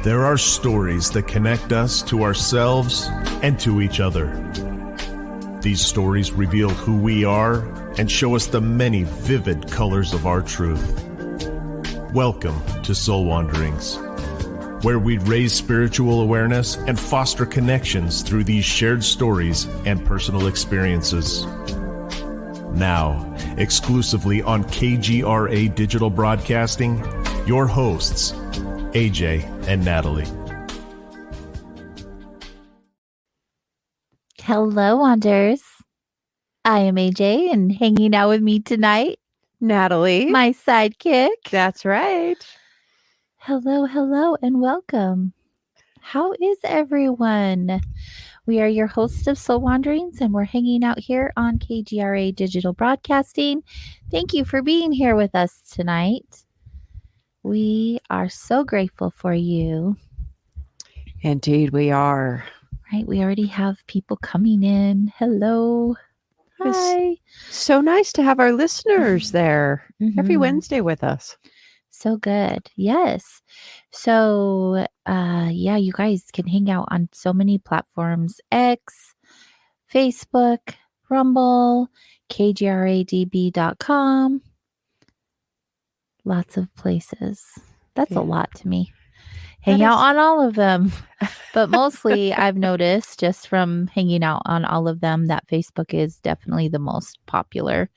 There are stories that connect us to ourselves and to each other. These stories reveal who we are and show us the many vivid colors of our truth. Welcome to Soul Wanderings, where we raise spiritual awareness and foster connections through these shared stories and personal experiences. Now, exclusively on KGRA Digital Broadcasting, your hosts, AJ and Natalie. Hello, Wanderers. I am AJ, and hanging out with me tonight, Natalie, my sidekick. That's right. Hello, and welcome. How is everyone? We are your hosts of Soul Wanderings, and we're hanging out here on KGRA Digital Broadcasting. Thank you for being here with us tonight. We are so grateful for you. Indeed, we are. Right, we already have people coming in. Hello. Hi. So nice to have our listeners there every Wednesday with us. So good. Yes. So, you guys can hang out on so many platforms: X, Facebook, Rumble, KGRADB.com. Lots of places. That's a lot to me. Hang out on all of them. But mostly I've noticed just from hanging out on all of them that Facebook is definitely the most popular,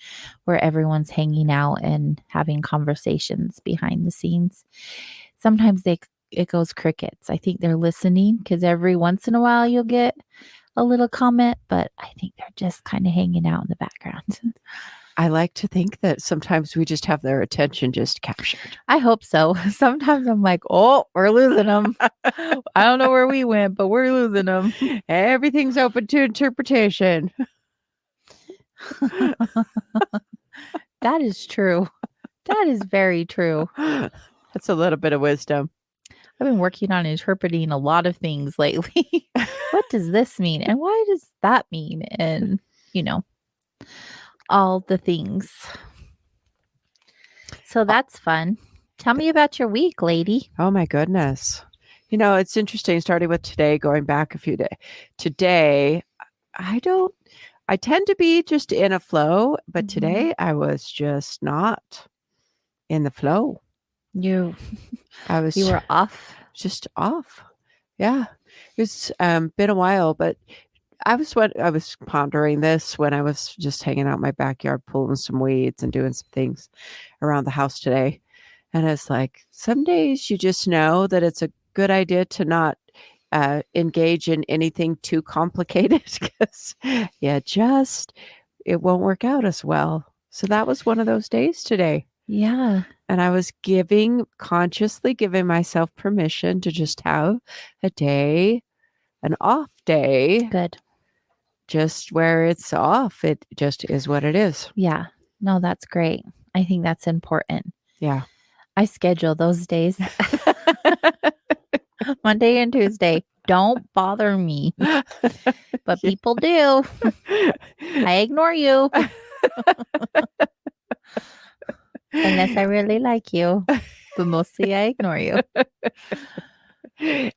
where everyone's hanging out and having conversations behind the scenes. Sometimes it goes crickets. I think they're listening because every once in a while you'll get a little comment, but I think they're just kind of hanging out in the background. I like to think that sometimes we just have their attention just captured. I hope so. Sometimes I'm like, oh, we're losing them. I don't know where we went, but we're losing them. Everything's open to interpretation. That is true. That is very true. That's a little bit of wisdom. I've been working on interpreting a lot of things lately. What does this mean? And why does that mean? And, all the things. So that's fun. Tell me about your week, lady. Oh my goodness. It's interesting starting with today, going back a few days. Today, I tend to be just in a flow, but today I was just not in the flow. You were off? Just off. Yeah. It's been a while, but I was pondering this when I was just hanging out in my backyard, pulling some weeds and doing some things around the house today. And it's like, some days you just know that it's a good idea to not engage in anything too complicated because it won't work out as well. So that was one of those days today. Yeah. And I was consciously giving myself permission to just have an off day. Good. Just where it's off, it just is what it is. Yeah. No, that's great. I think that's important. Yeah. I schedule those days. Monday and Tuesday. Don't bother me. But people do. I ignore you. Unless I really like you. But mostly I ignore you.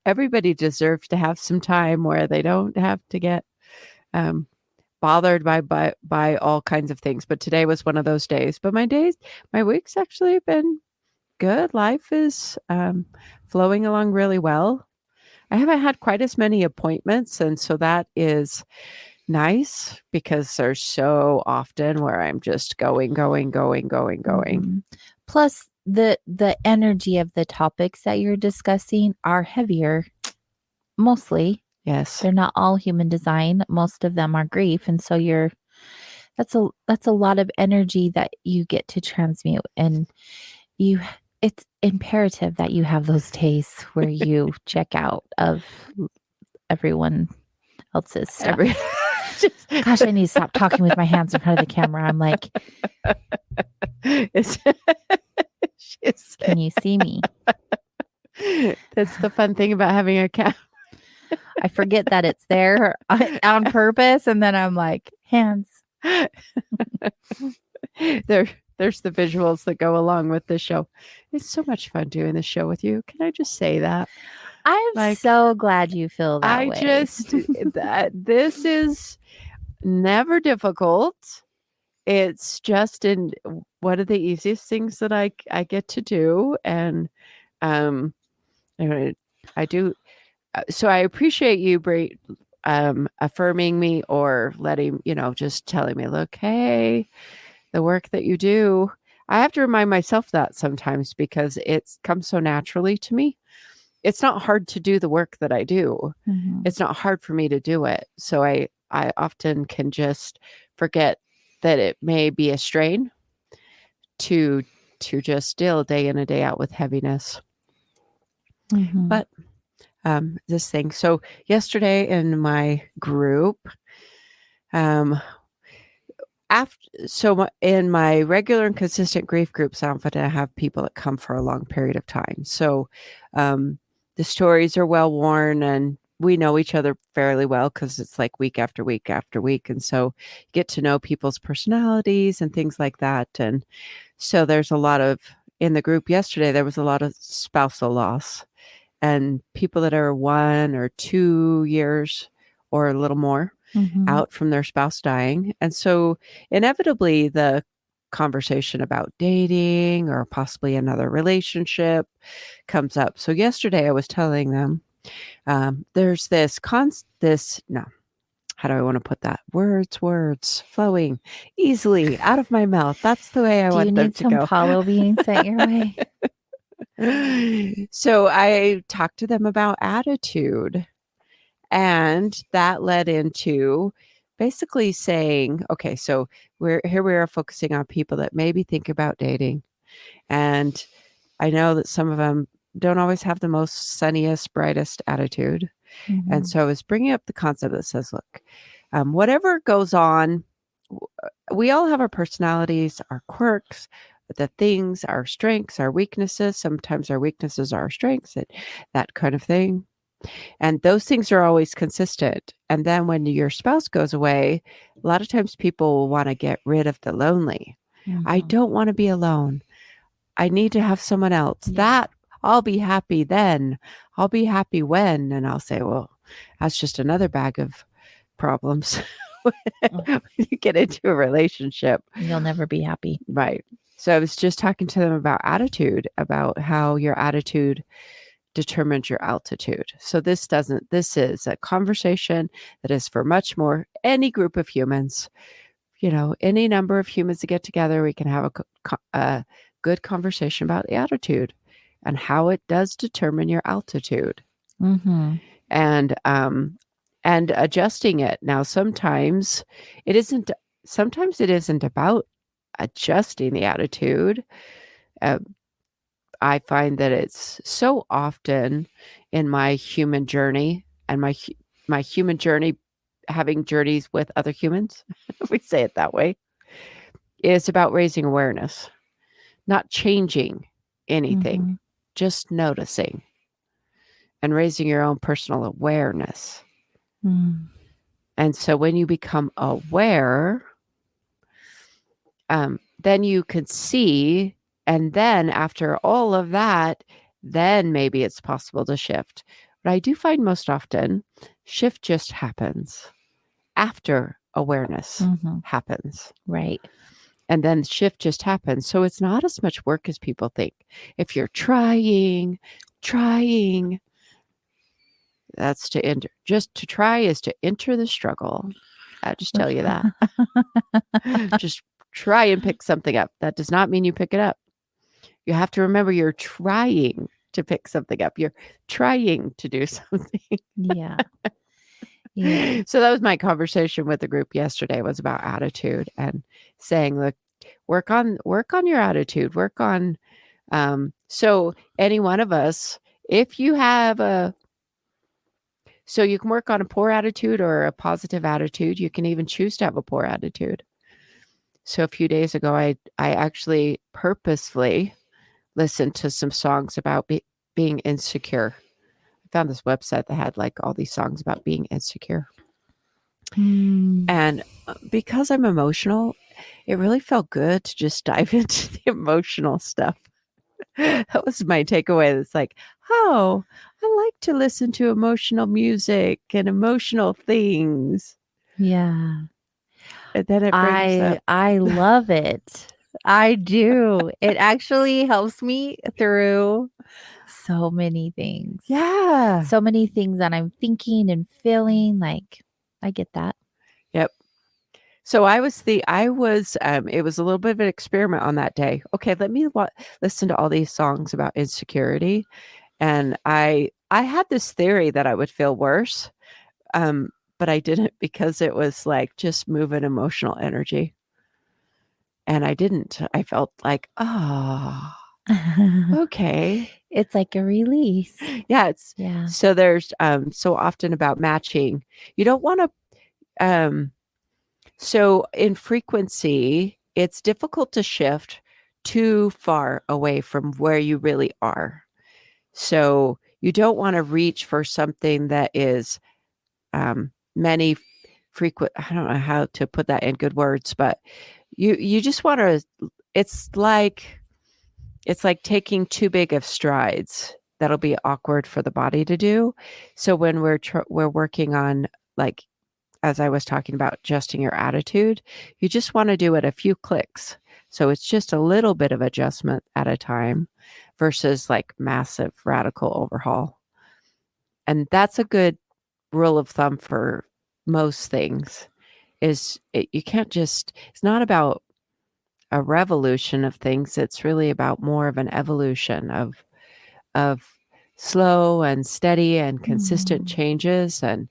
Everybody deserves to have some time where they don't have to get bothered by all kinds of things. But today was one of those days. But my week's actually been good. Life is flowing along really well. I haven't had quite as many appointments, and so that is nice because there's so often where I'm just going. Mm-hmm. Plus, the energy of the topics that you're discussing are heavier, mostly. Yes. They're not all human design. Most of them are grief. And so that's a lot of energy that you get to transmute. And it's imperative that you have those days where you check out of everyone else's stuff. Gosh, I need to stop talking with my hands in front of the camera. I'm like, can you see me? That's the fun thing about having a camera. I forget that it's there on purpose, and then I'm like, hands. They're there's the visuals that go along with the show. It's so much fun doing this show with you. Can I just say that? I'm so glad you feel that way. This is never difficult. It's just one of the easiest things that I get to do. And I do. So I appreciate you, affirming me or letting, just telling me, look, hey, the work that you do. I have to remind myself that sometimes because it comes so naturally to me. It's not hard to do the work that I do. Mm-hmm. It's not hard for me to do it. So I often can just forget that it may be a strain to just deal day in and day out with heaviness. Mm-hmm. But this thing. So yesterday in my group, in my regular and consistent grief groups, I often have people that come for a long period of time. So the stories are well worn and we know each other fairly well because it's like week after week after week. And so you get to know people's personalities and things like that. And so there's a lot of, in the group yesterday, there was a lot of spousal loss and people that are 1 or 2 years or a little more out from their spouse dying. And so inevitably the conversation about dating or possibly another relationship comes up. So yesterday I was telling them, there's how do I want to put that? Words flowing easily out of my mouth. That's the way I want them to go. Do you need some Paulo being sent your way? So I talked to them about attitude, and that led into basically saying, okay, so we are focusing on people that maybe think about dating. And I know that some of them don't always have the most sunniest, brightest attitude. Mm-hmm. And so I was bringing up the concept that says, look, whatever goes on, we all have our personalities, our quirks, the things, our strengths, our weaknesses. Sometimes our weaknesses are our strengths, that kind of thing. And those things are always consistent. And then when your spouse goes away, a lot of times people will want to get rid of the lonely. Mm-hmm. I don't want to be alone. I need to have someone else. Yeah. That I'll be happy then. I'll be happy when. And I'll say, well, that's just another bag of problems. When you get into a relationship, you'll never be happy. Right. So I was just talking to them about attitude, about how your attitude determines your altitude. So this is a conversation that is for much more, any group of humans, any number of humans that get together, we can have a good conversation about the attitude and how it does determine your altitude. Mm-hmm. And adjusting it. Now, sometimes it isn't about adjusting the attitude. I find that it's so often in my human journey and my human journey, having journeys with other humans, if we say it that way, is about raising awareness, not changing anything, just noticing and raising your own personal awareness. Mm. And so when you become aware, then you can see, and then after all of that, then maybe it's possible to shift. But I do find most often shift just happens after awareness happens. Right. And then shift just happens. So it's not as much work as people think. If you're trying, that's to enter. Just to try is to enter the struggle. I'll just tell you that. Just try and pick something up. That does not mean you pick it up. You have to remember you're trying to pick something up. You're trying to do something. Yeah. So that was my conversation with the group yesterday, was about attitude and saying, look, work on your attitude, work on, so any one of us, if you have so you can work on a poor attitude or a positive attitude. You can even choose to have a poor attitude. So a few days ago, I actually purposefully listened to some songs about being insecure. I found this website that had like all these songs about being insecure. And because I'm emotional, it really felt good to just dive into the emotional stuff. That was my takeaway. It's like, oh, I like to listen to emotional music and emotional things. Yeah. And then it brings up. I love it. I do. It actually helps me through so many things. Yeah. So many things that I'm thinking and feeling. Like, I get that. Yep. So it was a little bit of an experiment on that day. Okay, let me listen to all these songs about insecurity. And I had this theory that I would feel worse. But I didn't, because it was like just moving emotional energy. And I didn't. I felt like, oh, okay. It's like a release. Yeah. Yeah. So there's so often about matching. You don't want to so in frequency, it's difficult to shift too far away from where you really are. So you don't want to reach for something that is many frequent. I don't know how to put that in good words, but you just want to. It's like taking too big of strides. That'll be awkward for the body to do. So when we're working on, like, as I was talking about, adjusting your attitude, you just want to do it a few clicks. So it's just a little bit of adjustment at a time versus like massive radical overhaul. And that's a good rule of thumb for most things. You can't just, it's not about a revolution of things. It's really about more of an evolution of slow and steady and consistent changes, and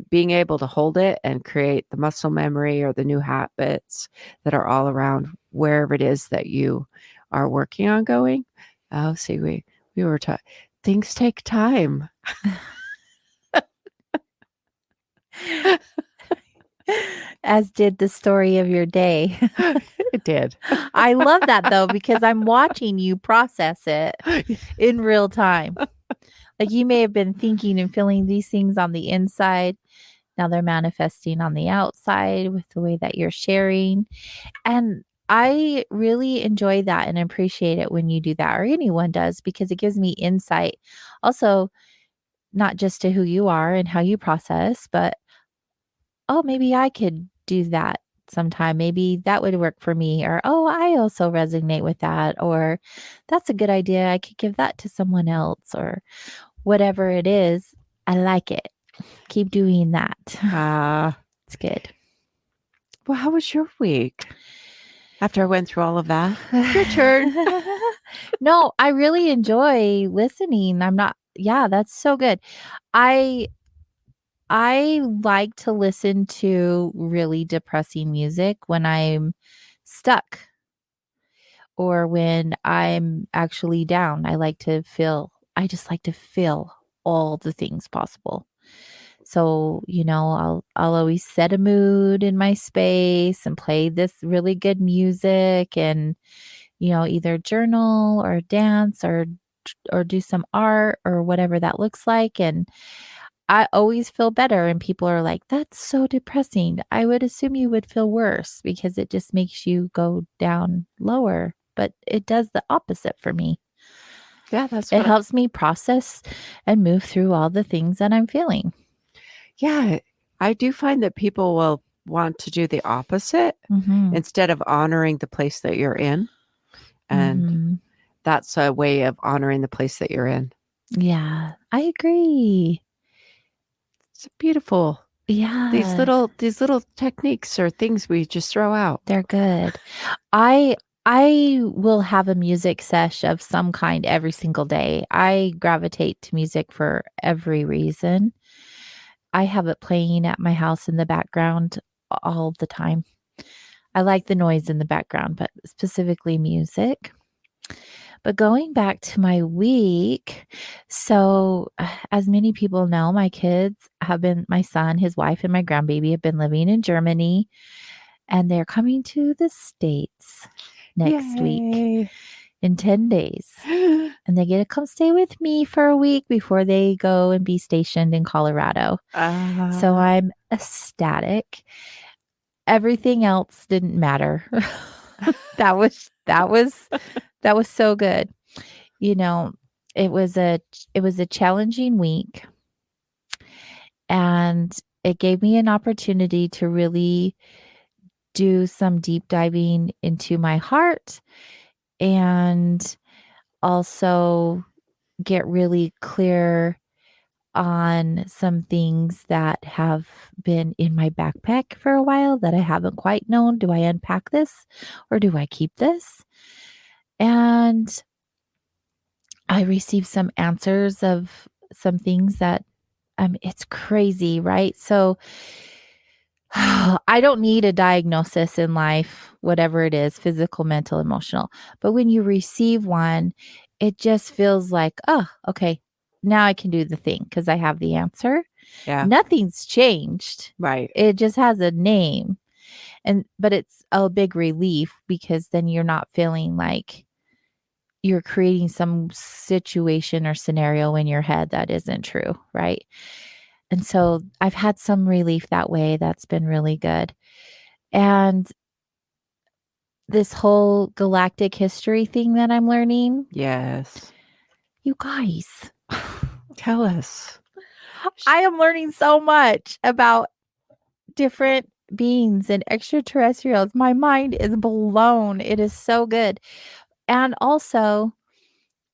being able to hold it and create the muscle memory or the new habits that are all around wherever it is that you are working on going. Oh, see, we were taught things take time. As did the story of your day. It did. I love that though, because I'm watching you process it in real time. Like, you may have been thinking and feeling these things on the inside. Now they're manifesting on the outside with the way that you're sharing. And I really enjoy that and appreciate it when you do that, or anyone does, because it gives me insight. Also, not just to who you are and how you process, but oh, maybe I could do that sometime. Maybe that would work for me. Or, oh, I also resonate with that. Or, that's a good idea. I could give that to someone else, or whatever it is. I like it. Keep doing that. It's good. Well, how was your week? After I went through all of that, your turn. No, I really enjoy listening. That's so good. I like to listen to really depressing music when I'm stuck or when I'm actually down. I just like to feel all the things possible. So, I'll always set a mood in my space and play this really good music, and, either journal or dance or do some art or whatever that looks like. And I always feel better. And people are like, that's so depressing. I would assume you would feel worse because it just makes you go down lower. But it does the opposite for me. Yeah, it helps me process and move through all the things that I'm feeling. Yeah, I do find that people will want to do the opposite instead of honoring the place that you're in. And that's a way of honoring the place that you're in. Yeah, I agree. It's beautiful. Yeah. These little techniques are things we just throw out. They're good. I will have a music sesh of some kind every single day. I gravitate to music for every reason. I have it playing at my house in the background all the time. I like the noise in the background, but specifically music. But going back to my week, so as many people know, my son, his wife, and my grandbaby have been living in Germany, and they're coming to the States next week in 10 days. And they get to come stay with me for a week before they go and be stationed in Colorado. So I'm ecstatic. Everything else didn't matter. that was so good. It was a challenging week, and it gave me an opportunity to really do some deep diving into my heart and also get really clear on some things that have been in my backpack for a while that I haven't quite known. Do I unpack this or do I keep this? And I received some answers of some things that it's crazy, right? So I don't need a diagnosis in life, whatever it is, physical, mental, emotional. But when you receive one, it just feels like, oh, okay, now I can do the thing because I have the answer. Yeah. Nothing's changed. Right. It just has a name. But it's a big relief because then you're not feeling like you're creating some situation or scenario in your head that isn't true, right? And so I've had some relief that way. That's been really good. And this whole galactic history thing that I'm learning, Yes. you guys, Tell us. I am learning so much about different beings and extraterrestrials. My mind is blown. It is so good. And also,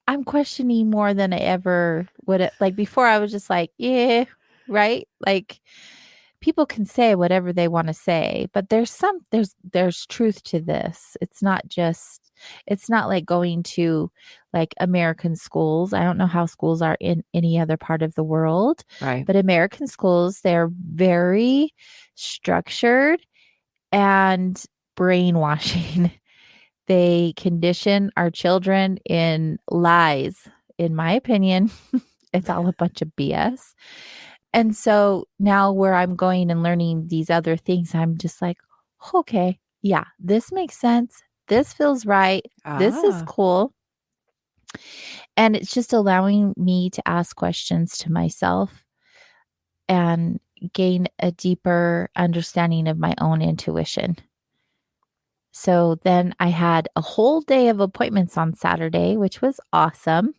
I'm questioning more than I ever would. Like before, I was just like, yeah, right? Like people can say whatever they want to say, but there's truth to this. It's not like going to like American schools. I don't know how schools are in any other part of the world, Right. but American schools, they're very structured and brainwashing. They condition our children in lies. In my opinion, it's all a bunch of BS. And so now where I'm going and learning these other things, I'm just like, okay, yeah, this makes sense. This feels right. This is cool. And it's just allowing me to ask questions to myself and gain a deeper understanding of my own intuition. So then I had a whole day of appointments on Saturday, which was awesome.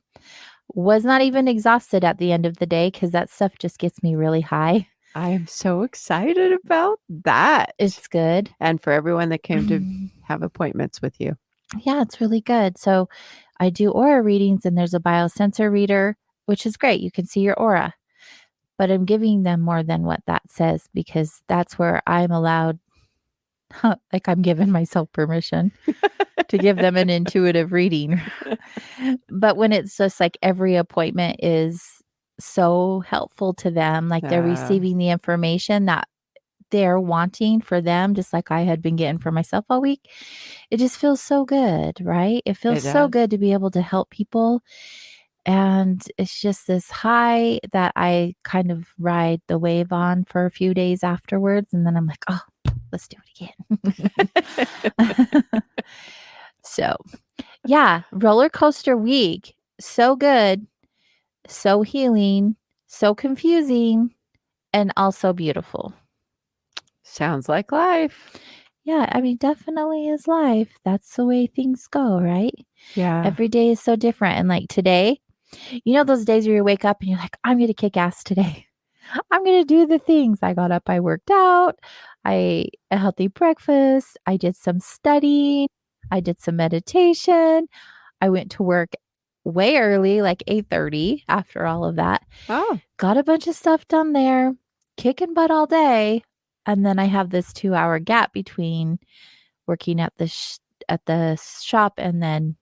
Was not even exhausted at the end of the day because that stuff just gets me really high. I am so excited about that. It's good. And for everyone that came to have appointments with you. Yeah, it's really good. So I do aura readings and there's a biosensor reader, which is great. You can see your aura. But I'm giving them more than what that says because that's where I'm allowed, like I'm giving myself permission to give them an intuitive reading. But when it's just like every appointment is so helpful to them, like they're receiving the information that they're wanting for them, just like I had been getting for myself all week. It just feels so good, right? It feels so good to be able to help people. And it's just this high that I kind of ride the wave on for a few days afterwards. And then I'm like, oh, let's do it again. So, yeah, roller coaster week. So good, so healing, so confusing, and also beautiful. Sounds like life. Yeah, I mean, definitely is life. That's the way things go, right? Yeah. Every day is so different. And like today, you know, those days where you wake up and you're like, I'm going to kick ass today. I'm going to do the things. I got up, I worked out, I ate a healthy breakfast, I did some studying, I did some meditation. I went to work way early, like 8:30 after all of that. Oh. Got a bunch of stuff done there, kicking butt all day. And then I have this 2-hour gap between working at the shop and then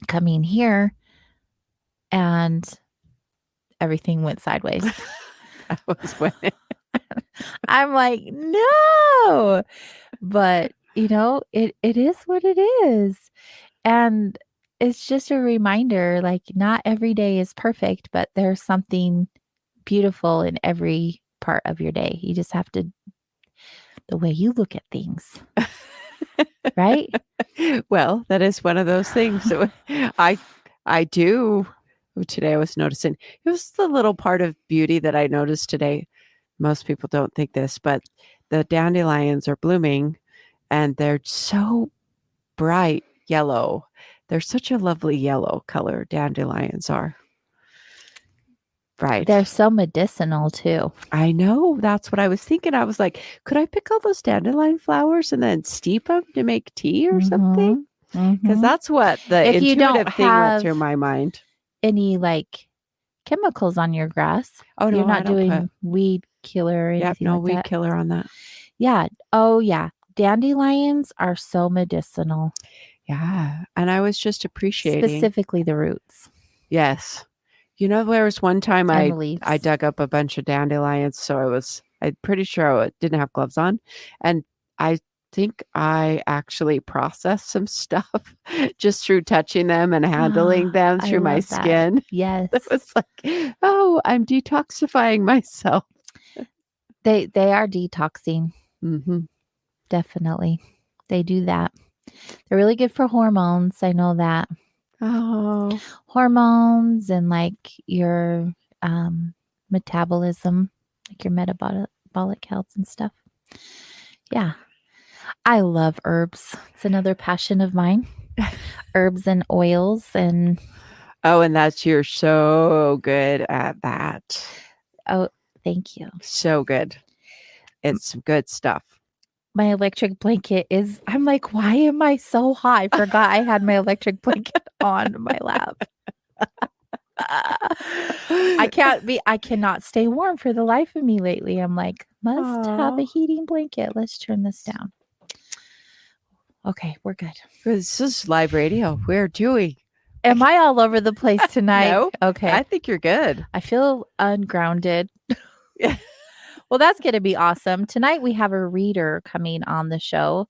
coming here, and everything went sideways. That was when I'm like, no, but you know, it is what it is. And it's just a reminder, like not every day is perfect, but there's something beautiful in every part of your day. You just have to, the way you look at things, right? Well, that is one of those things. So I do. Today I was noticing it was the little part of beauty that I noticed today. Most people don't think this, but the dandelions are blooming, and they're so bright yellow. They're such a lovely yellow color, dandelions are. Right. They're so medicinal too. I know. That's what I was thinking. I was like, could I pick all those dandelion flowers and then steep them to make tea or something? Because that's what the If you don't intuitive thing went have through my mind. any like chemicals on your grass, Oh, no, you're I not don't doing put- weed killer or Yep, anything no like weed that. killer on that. Yeah. Oh, yeah. Dandelions are so medicinal, Yeah. And I was just appreciating. specifically the roots Yes. You know, there was one time and the leaves. I dug up a bunch of dandelions. So I'm pretty sure I didn't have gloves on. And I think I actually processed some stuff just through touching them and handling them I through my love that. skin. Yes. It was like, oh, I'm detoxifying myself. They are detoxing. Mm-hmm. Definitely. They do that. They're really good for hormones. I know that. Oh, Hormones and like your metabolism, like your metabolic health and stuff. Yeah. I love herbs. It's another passion of mine. Herbs and oils and you're so good at that. oh, thank you. So good. It's some good stuff. My electric blanket is, I'm like, why am I so hot? I forgot I had my electric blanket on my lap. I cannot stay warm for the life of me lately. I'm like, must have a heating blanket. Let's turn this down. Okay, we're good. This is live radio. We're doing. Am I all over the place tonight? No. Okay. I think you're good. I feel ungrounded. Well, that's going to be awesome. Tonight we have a reader coming on the show.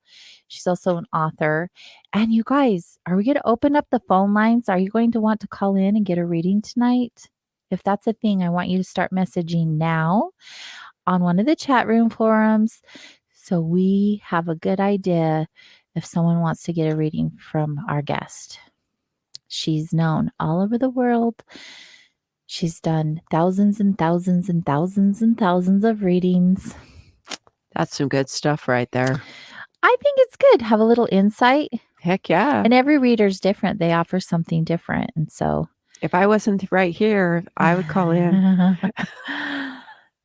She's also an author. And you guys, are we going to open up the phone lines? Are you going to want to call in and get a reading tonight? If that's a thing, I want you to start messaging now on one of the chat room forums so we have a good idea if someone wants to get a reading from our guest. She's known all over the world. She's done thousands and thousands and thousands and thousands of readings. That's some good stuff right there. I think it's good. Have a little insight. Heck yeah. And every reader's different. They offer something different. And so if I wasn't right here, I would call in.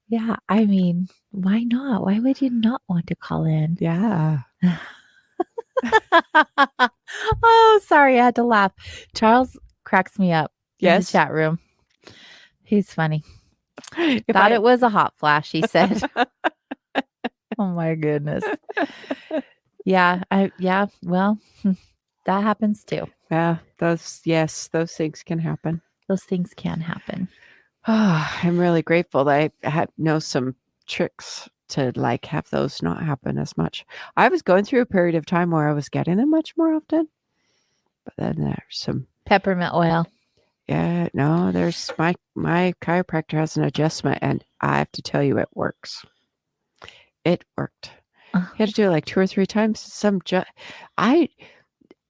Yeah. I mean, why not? Why would you not want to call in? Yeah. Oh, sorry. I had to laugh. Charles cracks me up in the chat room. He's funny. Thought it was a hot flash, he said. Oh my goodness. Yeah. Well, that happens too. Yeah. Those things can happen. Those things can happen. Oh, I'm really grateful that I know some tricks to like have those not happen as much. I was going through a period of time where I was getting them much more often, but then there's some peppermint oil. Yeah, no, there's my chiropractor has an adjustment, and I have to tell you, it works. It worked. He had to do it like 2 or 3 times.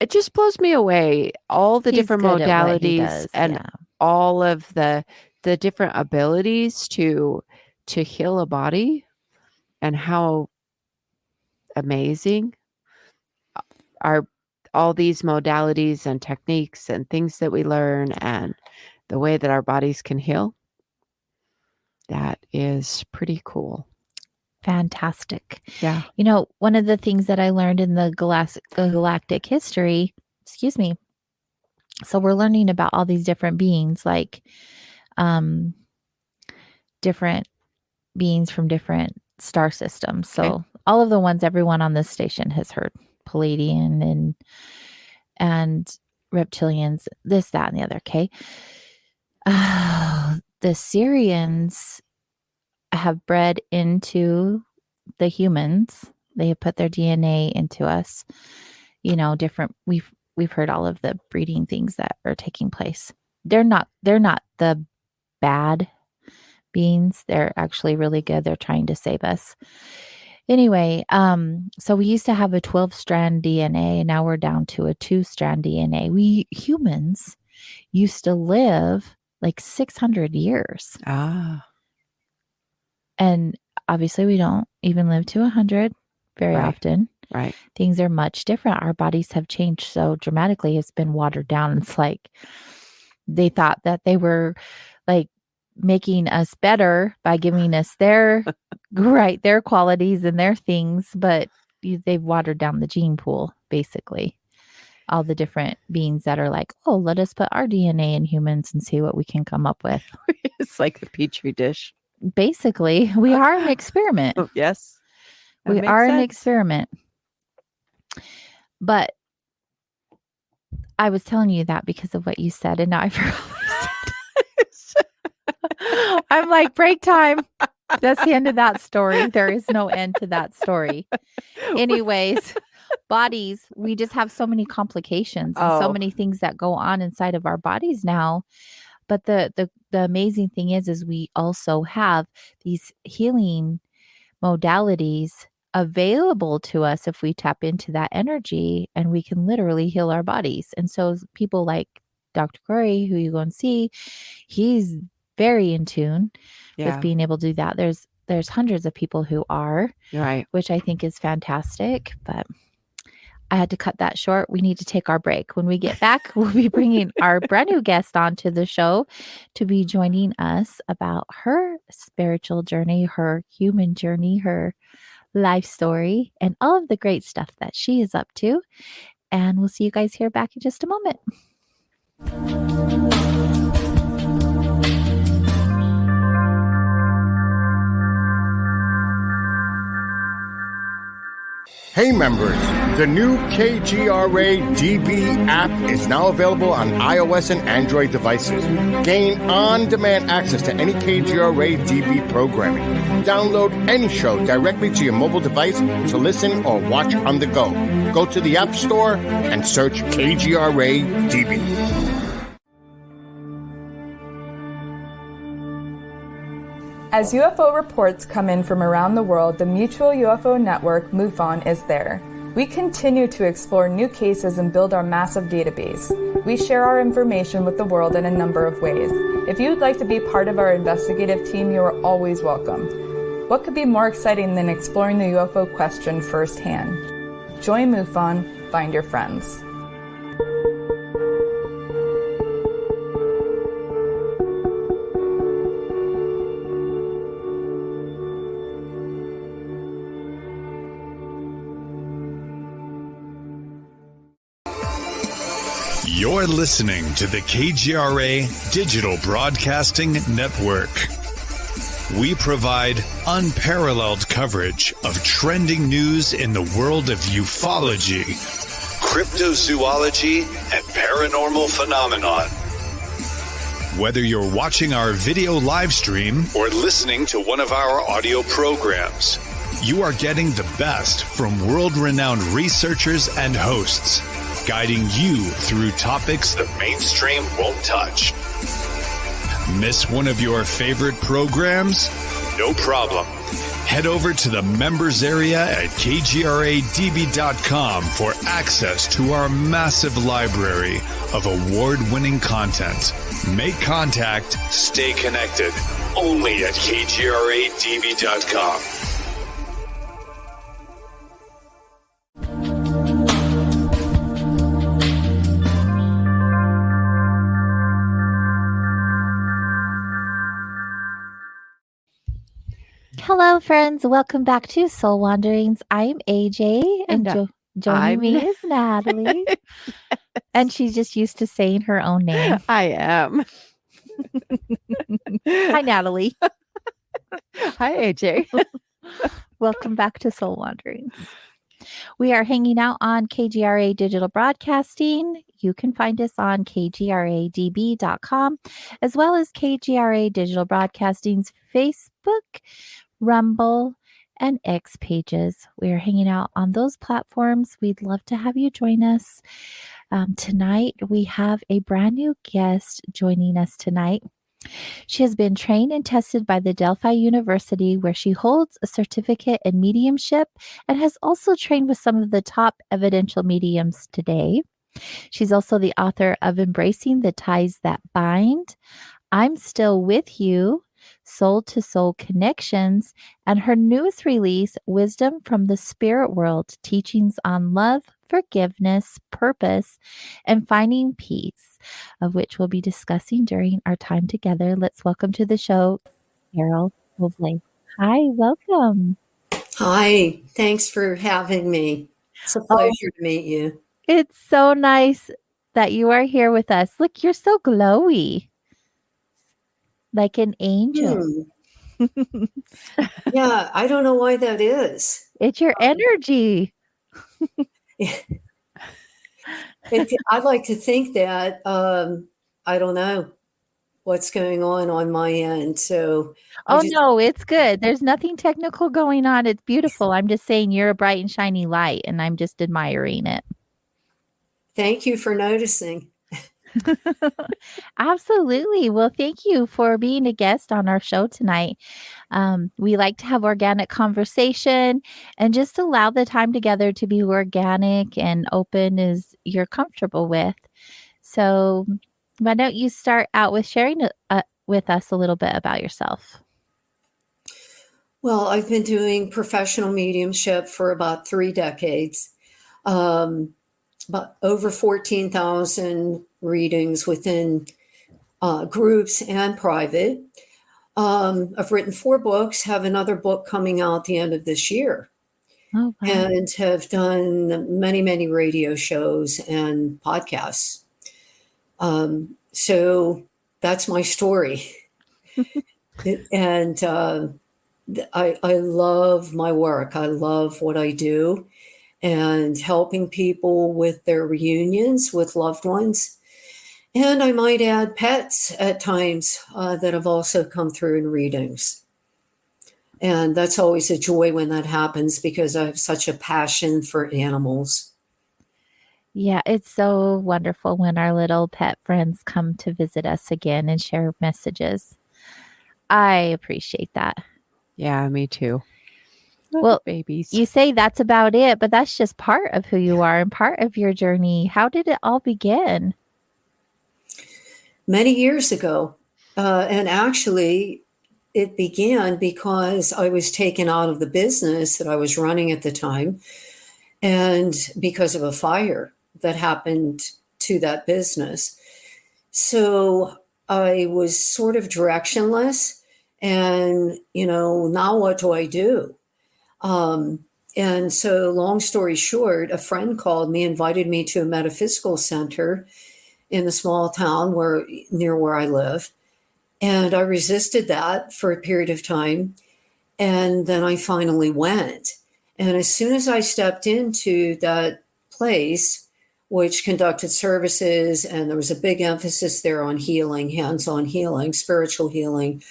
It just blows me away. All the different modalities and all of the different abilities to heal a body, and how amazing are all these modalities and techniques and things that we learn, and the way that our bodies can heal. That is pretty cool. Fantastic. Yeah. You know, one of the things that I learned in the galactic history, so we're learning about all these different beings, like different beings from different star systems. So all of the ones everyone on this station has heard, Palladian and reptilians, this, that, and the other. Okay. The Syrians have bred into the humans. They have put their DNA into us. You know, different. We've heard all of the breeding things that are taking place. They're not the bad beings. They're actually really good. They're trying to save us. Anyway, so we used to have a 12-strand DNA, and now we're down to a 2-strand DNA. We humans used to live like 600 years. Ah. And obviously we don't even live to 100 very often. Right. Things are much different. Our bodies have changed so dramatically. It's been watered down. It's like they thought that they were like making us better by giving us their their qualities and their things, but they've watered down the gene pool, basically. All the different beings that are like, oh, let us put our DNA in humans and see what we can come up with. It's like the Petri dish. Basically, we are an experiment. Yes. We are an experiment. But I was telling you that because of what you said, and now I forgot what you said. I'm like, break time. That's the end of that story. There is no end to that story. Anyways, bodies, we just have so many complications and so many things that go on inside of our bodies now. But the amazing thing is we also have these healing modalities available to us if we tap into that energy, and we can literally heal our bodies. And so people like Dr. Corey, who you go and see, he's very in tune with being able to do that. There's hundreds of people who are, right, which I think is fantastic, but I had to cut that short. We need to take our break. When we get back, we'll be bringing our brand new guest onto the show to be joining us about her spiritual journey, her human journey, her life story, and all of the great stuff that she is up to. And we'll see you guys here back in just a moment. Hey members, the new KGRA DB app is now available on iOS and Android devices. Gain on-demand access to any KGRA DB programming. Download any show directly to your mobile device to listen or watch on the go. Go to the App Store and search KGRA DB. As UFO reports come in from around the world, the Mutual UFO Network, MUFON, is there. We continue to explore new cases and build our massive database. We share our information with the world in a number of ways. If you'd like to be part of our investigative team, you are always welcome. What could be more exciting than exploring the UFO question firsthand? Join MUFON, find your friends. You're listening to the KGRA Digital Broadcasting Network. We provide unparalleled coverage of trending news in the world of ufology, cryptozoology, and paranormal phenomenon. Whether you're watching our video live stream or listening to one of our audio programs, you are getting the best from world-renowned researchers and hosts, guiding you through topics the mainstream won't touch. Miss one of your favorite programs? No problem. Head over to the members area at kgradb.com for access to our massive library of award-winning content. Make contact, stay connected, only at kgradb.com. Hello, friends. Welcome back to Soul Wanderings. I'm AJ, and joining me is Natalie. Yes. And she's just used to saying her own name. I am. Hi, Natalie. Hi, AJ. Welcome back to Soul Wanderings. We are hanging out on KGRA Digital Broadcasting. You can find us on kgradb.com, as well as KGRA Digital Broadcasting's Facebook, Rumble, and X pages. We are hanging out on those platforms. We'd love to have you join us. Tonight, we have a brand new guest joining us tonight. She has been trained and tested by the Delphi University, where she holds a certificate in mediumship and has also trained with some of the top evidential mediums today. She's also the author of Embracing the Ties That Bind, I'm Still With You, Soul to Soul Connections, and her newest release, Wisdom from the Spirit World, Teachings on Love, Forgiveness, Purpose, and Finding Peace, of which we'll be discussing during our time together. Let's welcome to the show, Carole Obley. Hi, welcome. Hi, thanks for having me. It's a pleasure to meet you. It's so nice that you are here with us. Look, you're so glowy, like an angel. Yeah, I don't know why that is. It's your energy. I'd like to think that I don't know what's going on my end. So, no, it's good. There's nothing technical going on. It's beautiful. I'm just saying you're a bright and shiny light, and I'm just admiring it. Thank you for noticing. Absolutely. Well, thank you for being a guest on our show tonight. We like to have organic conversation and just allow the time together to be organic and open as you're comfortable with. So why don't you start out with sharing with us a little bit about yourself? Well, I've been doing professional mediumship for about 3 decades. About over 14,000 readings within groups and private. I've written 4 books, have another book coming out the end of this year. Oh, wow. And have done many, many radio shows and podcasts. So that's my story. And I love my work. I love what I do. And helping people with their reunions with loved ones. And I might add pets at times that have also come through in readings. And that's always a joy when that happens because I have such a passion for animals. Yeah, it's so wonderful when our little pet friends come to visit us again and share messages. I appreciate that. Yeah, me too. Well, babies. You say that's about it, but that's just part of who you are and part of your journey. How did it all begin? Many years ago. And actually, it began because I was taken out of the business that I was running at the time, and because of a fire that happened to that business. So I was sort of directionless, and, now what do I do? And so long story short, a friend called me, invited me to a metaphysical center in the small town near where I live. And I resisted that for a period of time. And then I finally went. And as soon as I stepped into that place, which conducted services, and there was a big emphasis there on healing, hands-on healing, spiritual healing,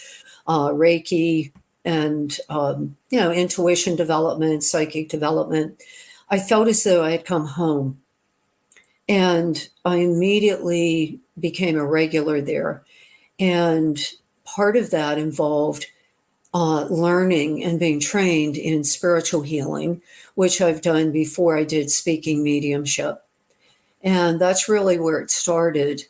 Reiki, and intuition development, psychic development, I felt as though I had come home. And I immediately became a regular there. And part of that involved learning and being trained in spiritual healing, which I've done before I did speaking mediumship. And that's really where it started.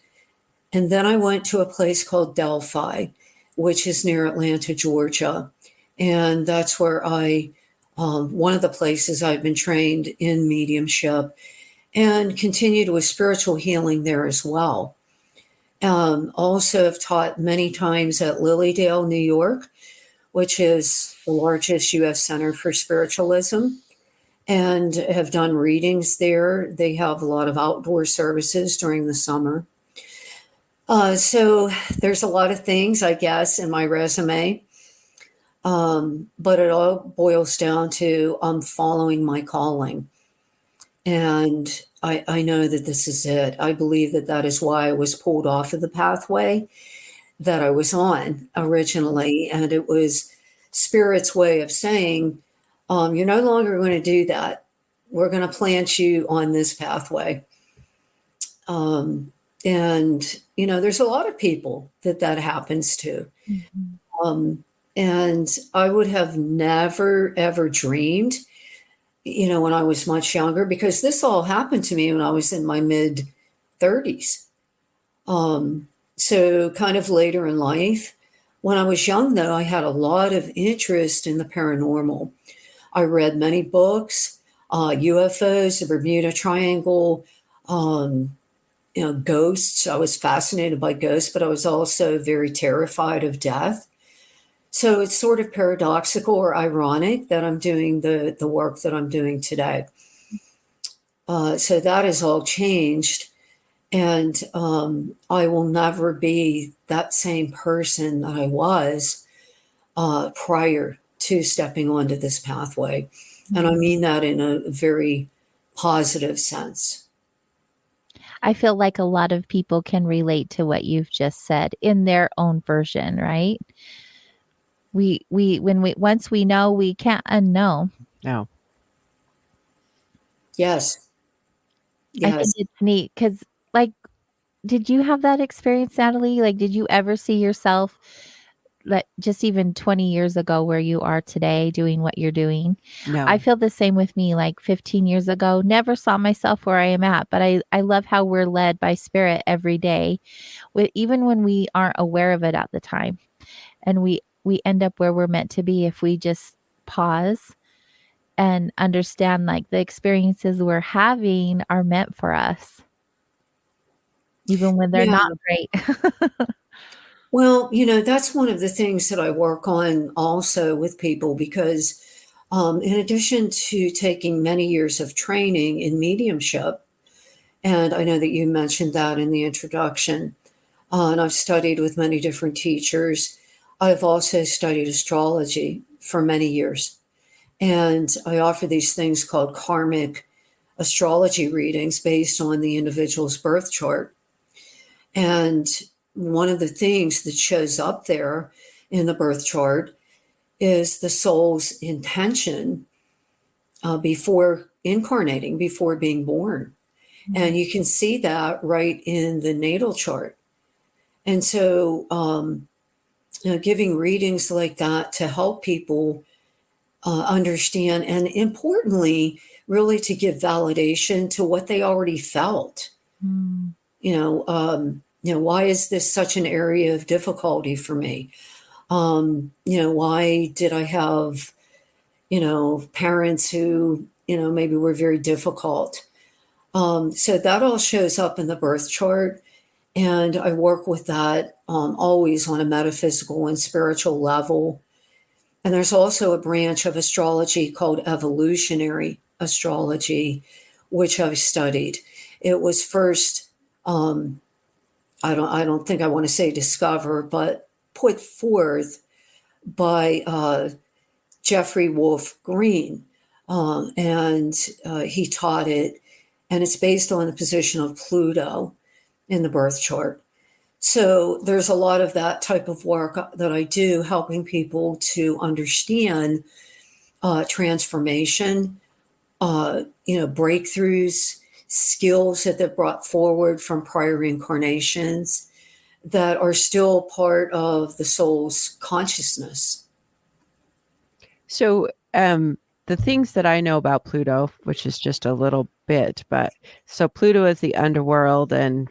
And then I went to a place called Delphi, which is near Atlanta, Georgia. And that's where one of the places I've been trained in mediumship and continued with spiritual healing there as well. Also have taught many times at Lilydale, New York, which is the largest U.S. center for spiritualism, and have done readings there. They have a lot of outdoor services during the summer. So there's a lot of things, I guess, in my resume. But it all boils down to I'm following my calling. And I know that this is it. I believe that is why I was pulled off of the pathway that I was on originally. And it was Spirit's way of saying, you're no longer going to do that. We're going to plant you on this pathway. And, there's a lot of people that happens to. Mm-hmm. And I would have never, ever dreamed, when I was much younger, because this all happened to me when I was in my mid 30s. So kind of later in life When I was young, though, I had a lot of interest in the paranormal. I read many books, UFOs, the Bermuda Triangle, ghosts. I was fascinated by ghosts, but I was also very terrified of death. So it's sort of paradoxical or ironic that I'm doing the work that I'm doing today. So that has all changed. And I will never be that same person that I was prior to stepping onto this pathway. And I mean that in a very positive sense. I feel like a lot of people can relate to what you've just said in their own version, right? Once we know, we can't unknow. No. Yes. I think it's neat because, like, did you have that experience, Natalie? Like, did you ever see yourself, like, just even 20 years ago where you are today doing what you're doing? No. I feel the same with me, like 15 years ago. Never saw myself where I am at, but I love how we're led by spirit every day, even when we aren't aware of it at the time. And we end up where we're meant to be if we just pause and understand, like, the experiences we're having are meant for us, even when they're not great. Well, that's one of the things that I work on also with people because in addition to taking many years of training in mediumship, and I know that you mentioned that in the introduction, and I've studied with many different teachers. I've also studied astrology for many years. And I offer these things called karmic astrology readings based on the individual's birth chart. And one of the things that shows up there in the birth chart is the soul's intention before incarnating, before being born. Mm-hmm. And you can see that right in the natal chart. And so, giving readings like that to help people understand, and importantly, really to give validation to what they already felt. Mm. Why is this such an area of difficulty for me? Why did I have, parents who, maybe were very difficult? So that all shows up in the birth chart. And I work with that always on a metaphysical and spiritual level. And there's also a branch of astrology called evolutionary astrology, which I've studied. It was first, I don't think I want to say discovered, but put forth by Jeffrey Wolf Green. And he taught it, and it's based on the position of Pluto in the birth chart. So there's a lot of that type of work that I do, helping people to understand transformation, breakthroughs, skills that they've brought forward from prior incarnations that are still part of the soul's consciousness. So the things that I know about Pluto, which is just a little bit, but so Pluto is the underworld, and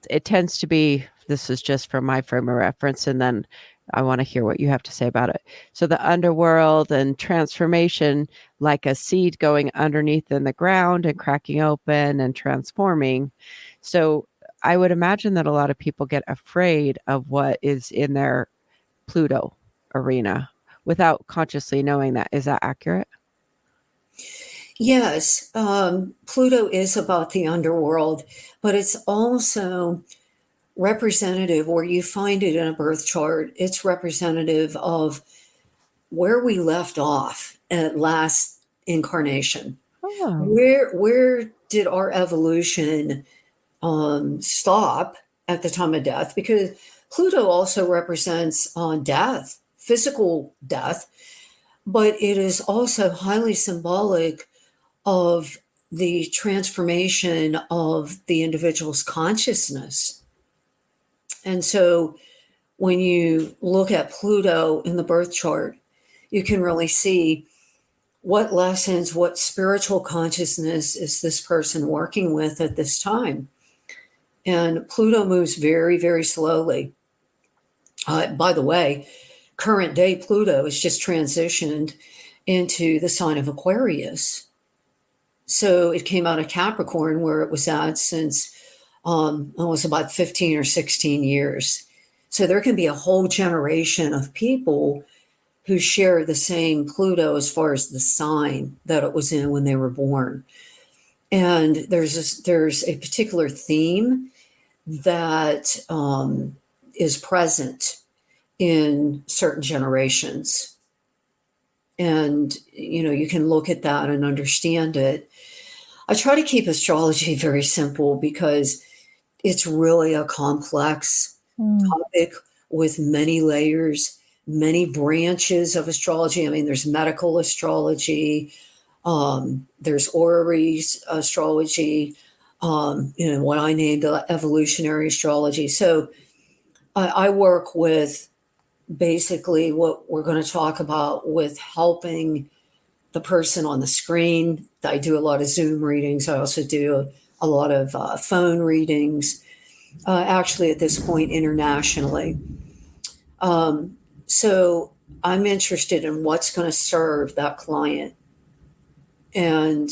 it tends to be, this is just from my frame of reference, and then I want to hear what you have to say about it. So the underworld and transformation, like a seed going underneath in the ground and cracking open and transforming. So I would imagine that a lot of people get afraid of what is in their Pluto arena without consciously knowing that. Is that accurate? Yes, Pluto is about the underworld, but it's also representative, or you find it in a birth chart, it's representative of where we left off at last incarnation. Oh. Where did our evolution stop at the time of death? Because Pluto also represents death, physical death, but it is also highly symbolic of the transformation of the individual's consciousness. And so when you look at Pluto in the birth chart, you can really see what lessons, what spiritual consciousness is this person working with at this time. And Pluto moves very, very slowly. By the way, current day Pluto has just transitioned into the sign of Aquarius. So it came out of Capricorn, where it was at since almost about 15 or 16 years. So there can be a whole generation of people who share the same Pluto as far as the sign that it was in when they were born. And there's a particular theme that is present in certain generations. And, you can look at that and understand it. I try to keep astrology very simple because it's really a complex topic with many layers, many branches of astrology. I mean, there's medical astrology, there's orrery astrology, what I named evolutionary astrology. So I work with basically what we're going to talk about with helping the person on the screen. I do a lot of Zoom readings. I also do a lot of phone readings, actually at this point internationally. So I'm interested in what's going to serve that client. And,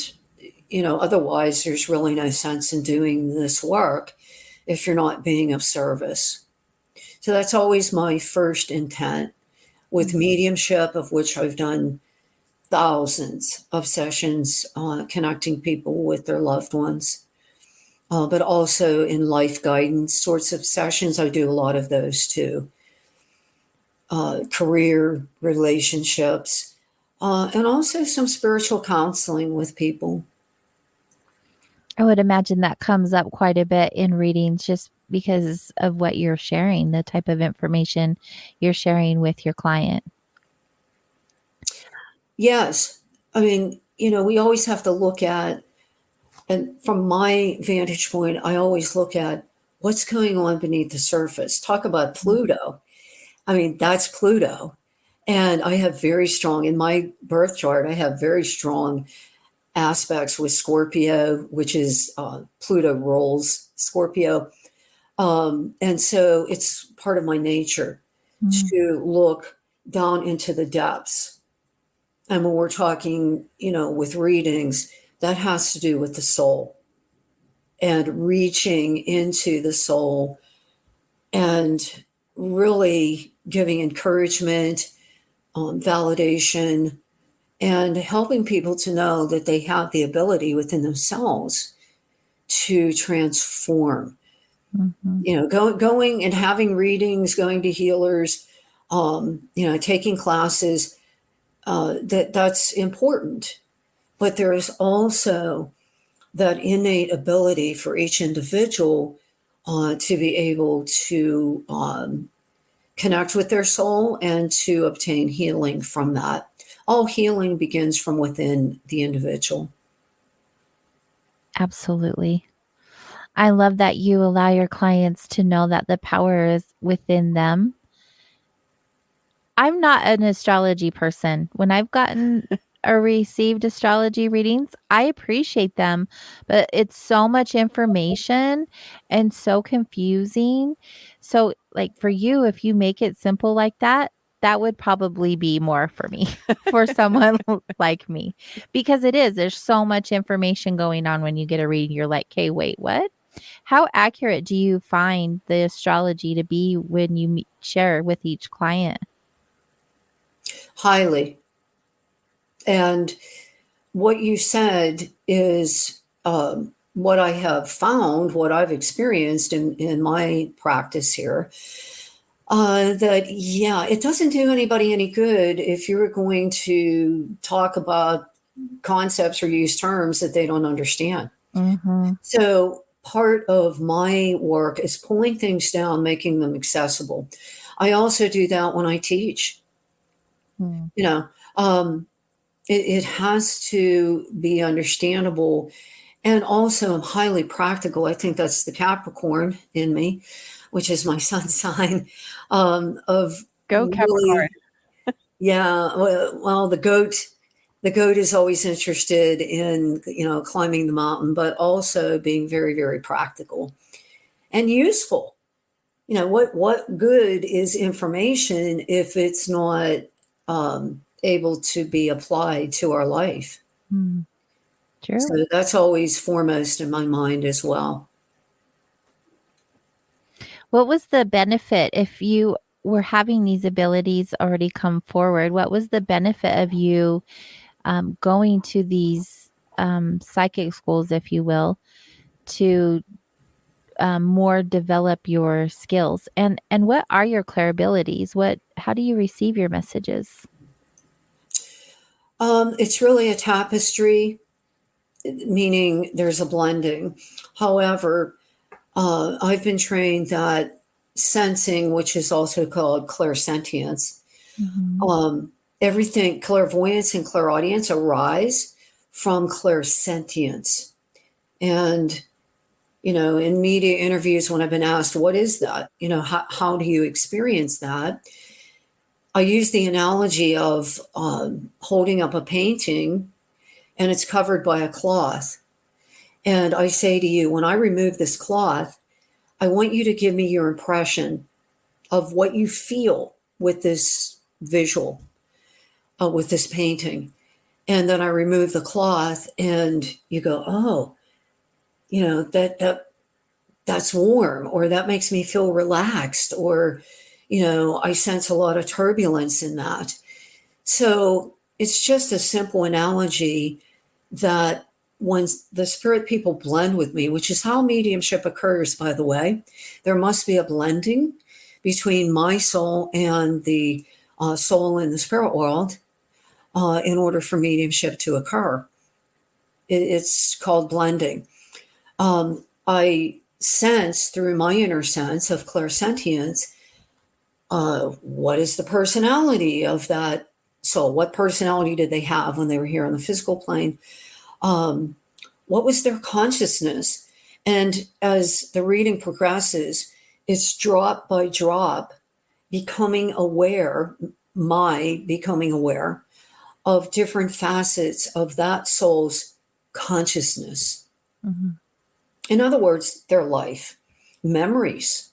otherwise there's really no sense in doing this work if you're not being of service. So that's always my first intent with mediumship, of which I've done thousands of sessions connecting people with their loved ones. But also in life guidance sorts of sessions, I do a lot of those too. Career, relationships, and also some spiritual counseling with people. I would imagine that comes up quite a bit in readings just because of what you're sharing, the type of information you're sharing with your client. Yes. I mean, we always have to look at, and from my vantage point, I always look at what's going on beneath the surface. Talk about Pluto. I mean, that's Pluto. And I have very strong, in my birth chart, I have very strong aspects with Scorpio, which is Pluto rules Scorpio. And so it's part of my nature to look down into the depths. And when we're talking, with readings, that has to do with the soul and reaching into the soul and really giving encouragement, validation, and helping people to know that they have the ability within themselves to transform. Going and having readings, going to healers, taking classes, that's important. But there is also that innate ability for each individual to be able to connect with their soul and to obtain healing from that. All healing begins from within the individual. Absolutely. I love that you allow your clients to know that the power is within them. I'm not an astrology person. When I've gotten or received astrology readings, I appreciate them, but it's so much information and so confusing. So, like for you, if you make it simple like that, that would probably be more for me, for someone like me, because there's so much information going on when you get a reading. You're like, okay, wait, what? How accurate do you find the astrology to be when you share with each client? Highly. And what you said is what I have found, what I've experienced in my practice here. It doesn't do anybody any good if you're going to talk about concepts or use terms that they don't understand. So part of my work is pulling things down, making them accessible. I also do that when I teach. It has to be understandable. And also I'm highly practical. I think that's the Capricorn in me, which is my sun sign. Of Go Capricorn. Yeah. Well, the goat is always interested in, climbing the mountain, but also being very, very practical and useful. what good is information if it's not able to be applied to our life? True. So that's always foremost in my mind as well. What was the benefit if you were having these abilities already come forward? What was the benefit of you going to these psychic schools, if you will, to more develop your skills? And what are your clairabilities? How do you receive your messages? It's really a tapestry, meaning there's a blending. However, I've been trained that sensing, which is also called clairsentience, everything, clairvoyance and clairaudience arise from clairsentience. And, in media interviews, when I've been asked, what is that? How do you experience that? I use the analogy of holding up a painting and it's covered by a cloth. And I say to you, when I remove this cloth, I want you to give me your impression of what you feel with this visual, with this painting. And then I remove the cloth and you go, oh, that's warm, or that makes me feel relaxed, or, I sense a lot of turbulence in that. So it's just a simple analogy that when the spirit people blend with me, which is how mediumship occurs, by the way, there must be a blending between my soul and the soul in the spirit world in order for mediumship to occur. It's called blending. I sense through my inner sense of clairsentience, what is the personality of that soul? What personality did they have when they were here on the physical plane? What was their consciousness? And as the reading progresses, it's drop by drop becoming aware of different facets of that soul's consciousness. In other words, their life. Memories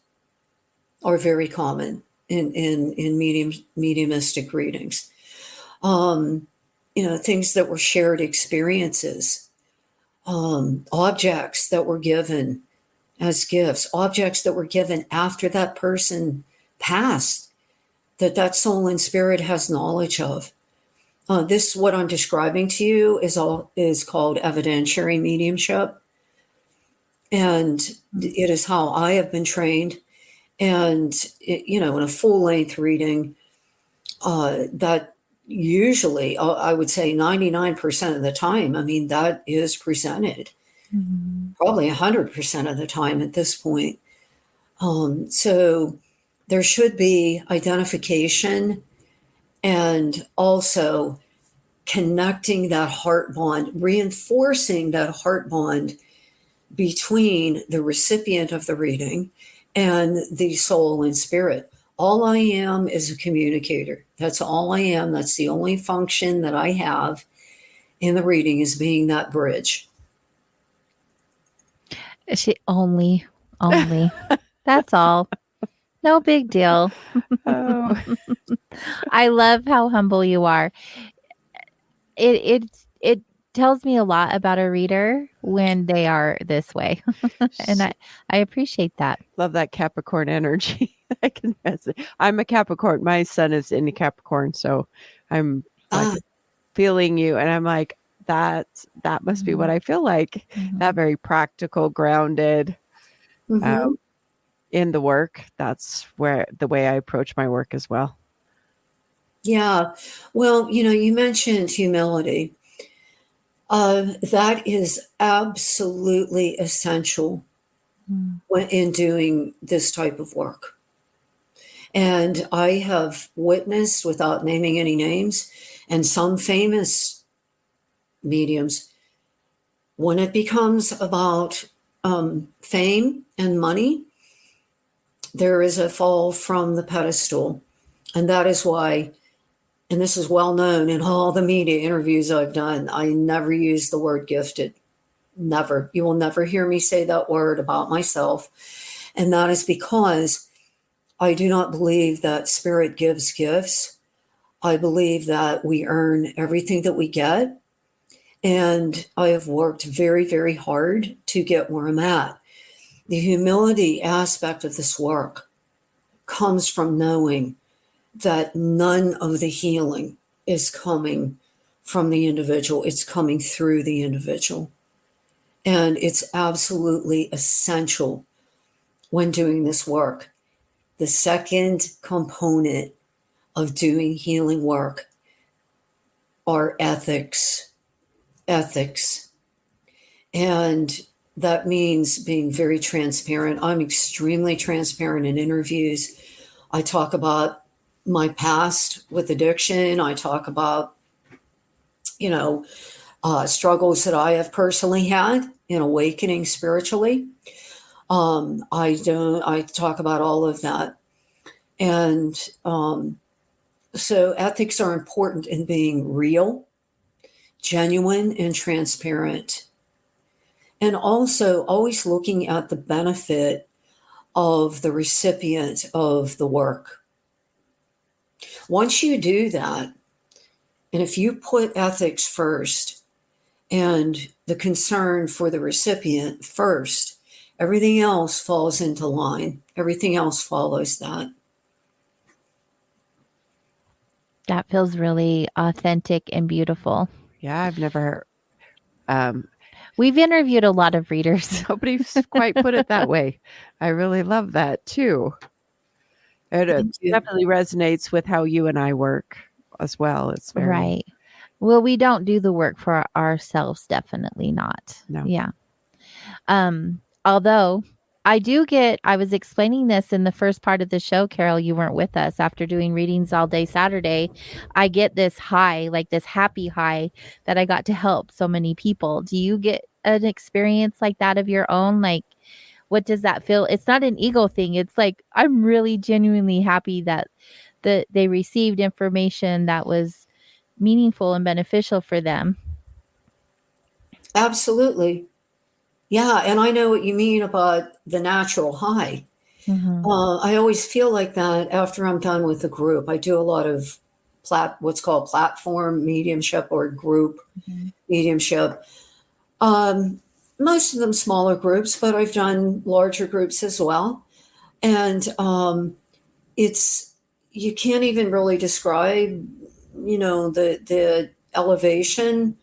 are very common in mediumistic readings. Things that were shared experiences, objects that were given as gifts, objects that were given after that person passed, that soul and spirit has knowledge of. This, what I'm describing to you, is called evidentiary mediumship. And it is how I have been trained. And, in a full-length reading, that usually, I would say 99% of the time, that is presented. Probably 100% of the time at this point. So there should be identification and also connecting that heart bond, reinforcing that heart bond between the recipient of the reading and the soul and spirit. All I am is a communicator. That's all I am. That's the only function that I have in the reading, is being that bridge. She only. That's all. No big deal. Oh. I love how humble you are. It tells me a lot about a reader when they are this way. And I appreciate that. Love that Capricorn energy. I'm a Capricorn. My son is in Capricorn, so I'm feeling you, and I'm like, that must be what I feel like. That very practical, grounded in the work. That's where the way I approach my work as well. Yeah. Well, you mentioned humility. That is absolutely essential in doing this type of work. And I have witnessed, without naming any names, and some famous mediums, when it becomes about fame and money, there is a fall from the pedestal. And that is why, and this is well known in all the media interviews I've done, I never use the word gifted. Never. You will never hear me say that word about myself. And that is because I do not believe that spirit gives gifts. I believe that we earn everything that we get. And I have worked very, very hard to get where I'm at. The humility aspect of this work comes from knowing that none of the healing is coming from the individual. It's coming through the individual. And it's absolutely essential when doing this work. The second component of doing healing work are ethics. And that means being very transparent. I'm extremely transparent in interviews. I talk about my past with addiction. I talk about, struggles that I have personally had in awakening spiritually. I talk about all of that. And so ethics are important in being real, genuine, and transparent. And also always looking at the benefit of the recipient of the work. Once you do that, and if you put ethics first and the concern for the recipient first, everything else falls into line. Everything else follows that. That feels really authentic and beautiful. Yeah, I've never We've interviewed a lot of readers. nobody's quite put it that way. I really love that too. It definitely resonates with how you and I work as well. It's very Right. Well, we don't do the work for ourselves. Definitely not. No. Yeah. Although I was explaining this in the first part of the show, Carole, you weren't with us. After doing readings all day Saturday, I get this high, like this happy high that I got to help so many people. Do you get an experience like that of your own? Like, what does that feel? It's not an ego thing. It's like, I'm really genuinely happy that they received information that was meaningful and beneficial for them. Absolutely. Yeah, and I know what you mean about the natural high. Mm-hmm. I always feel like that after I'm done with a group. I do a lot of what's called platform mediumship or group mediumship. Most of them smaller groups, but I've done larger groups as well. And you can't even really describe, the elevation.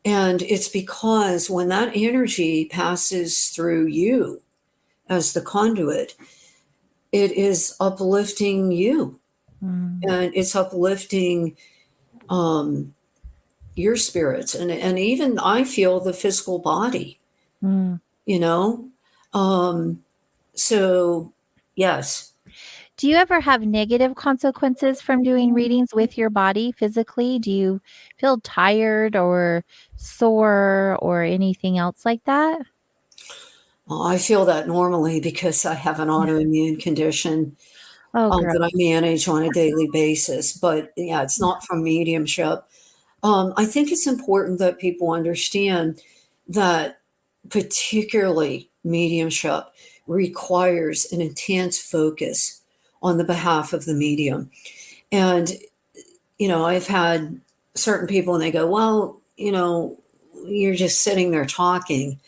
And it's because when that energy passes through you as the conduit, it is uplifting you. And it's uplifting your spirits. And even I feel the physical body, So, yes. Do you ever have negative consequences from doing readings with your body physically? Do you feel tired or sore or anything else like that? Well, I feel that normally because I have an autoimmune condition that I manage on a daily basis. But yeah, it's not from mediumship. I think it's important that people understand that particularly mediumship requires an intense focus on the behalf of the medium. And, I've had certain people and they go, well, you're just sitting there talking.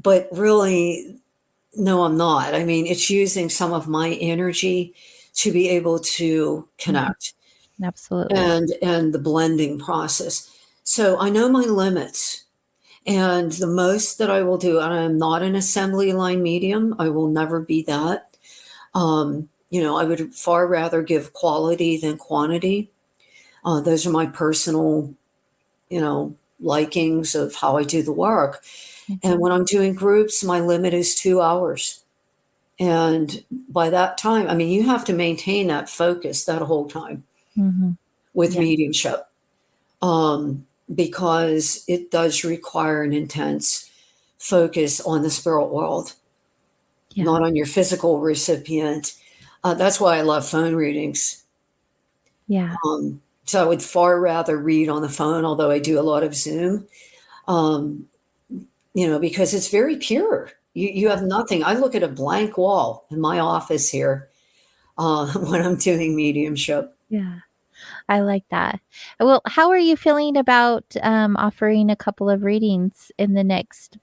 But really, no, I'm not. I mean, it's using some of my energy to be able to connect. Absolutely. And the blending process. So I know my limits. And the most that I will do, and I'm not an assembly line medium. I will never be that. I would far rather give quality than quantity. Those are my personal, likings of how I do the work. And when I'm doing groups, my limit is 2 hours. And by that time, I mean, you have to maintain that focus that whole time with mediumship, because it does require an intense focus on the spirit world, not on your physical recipient. That's why I love phone readings. Yeah. So I would far rather read on the phone, although I do a lot of Zoom, because it's very pure. You have nothing. I look at a blank wall in my office here. when I'm doing mediumship. Yeah. I like that. Well, how are you feeling about offering a couple of readings in the next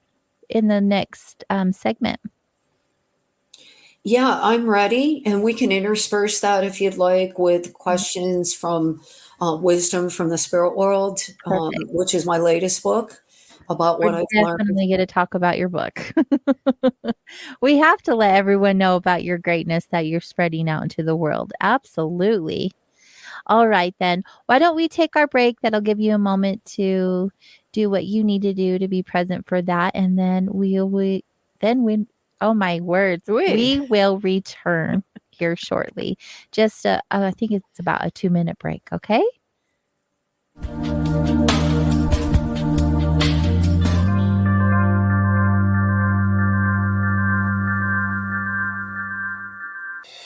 segment? Yeah, I'm ready, and we can intersperse that if you'd like with questions from Wisdom from the Spirit World, which is my latest book about what I've We're learned. definitely going to talk about your book. We have to let everyone know about your greatness that you're spreading out into the world. Absolutely. All right, then. Why don't we take our break? That'll give you a moment to do what you need to do to be present for that, and then oh my words, we will return here shortly. Just I think it's about a 2-minute break. Okay.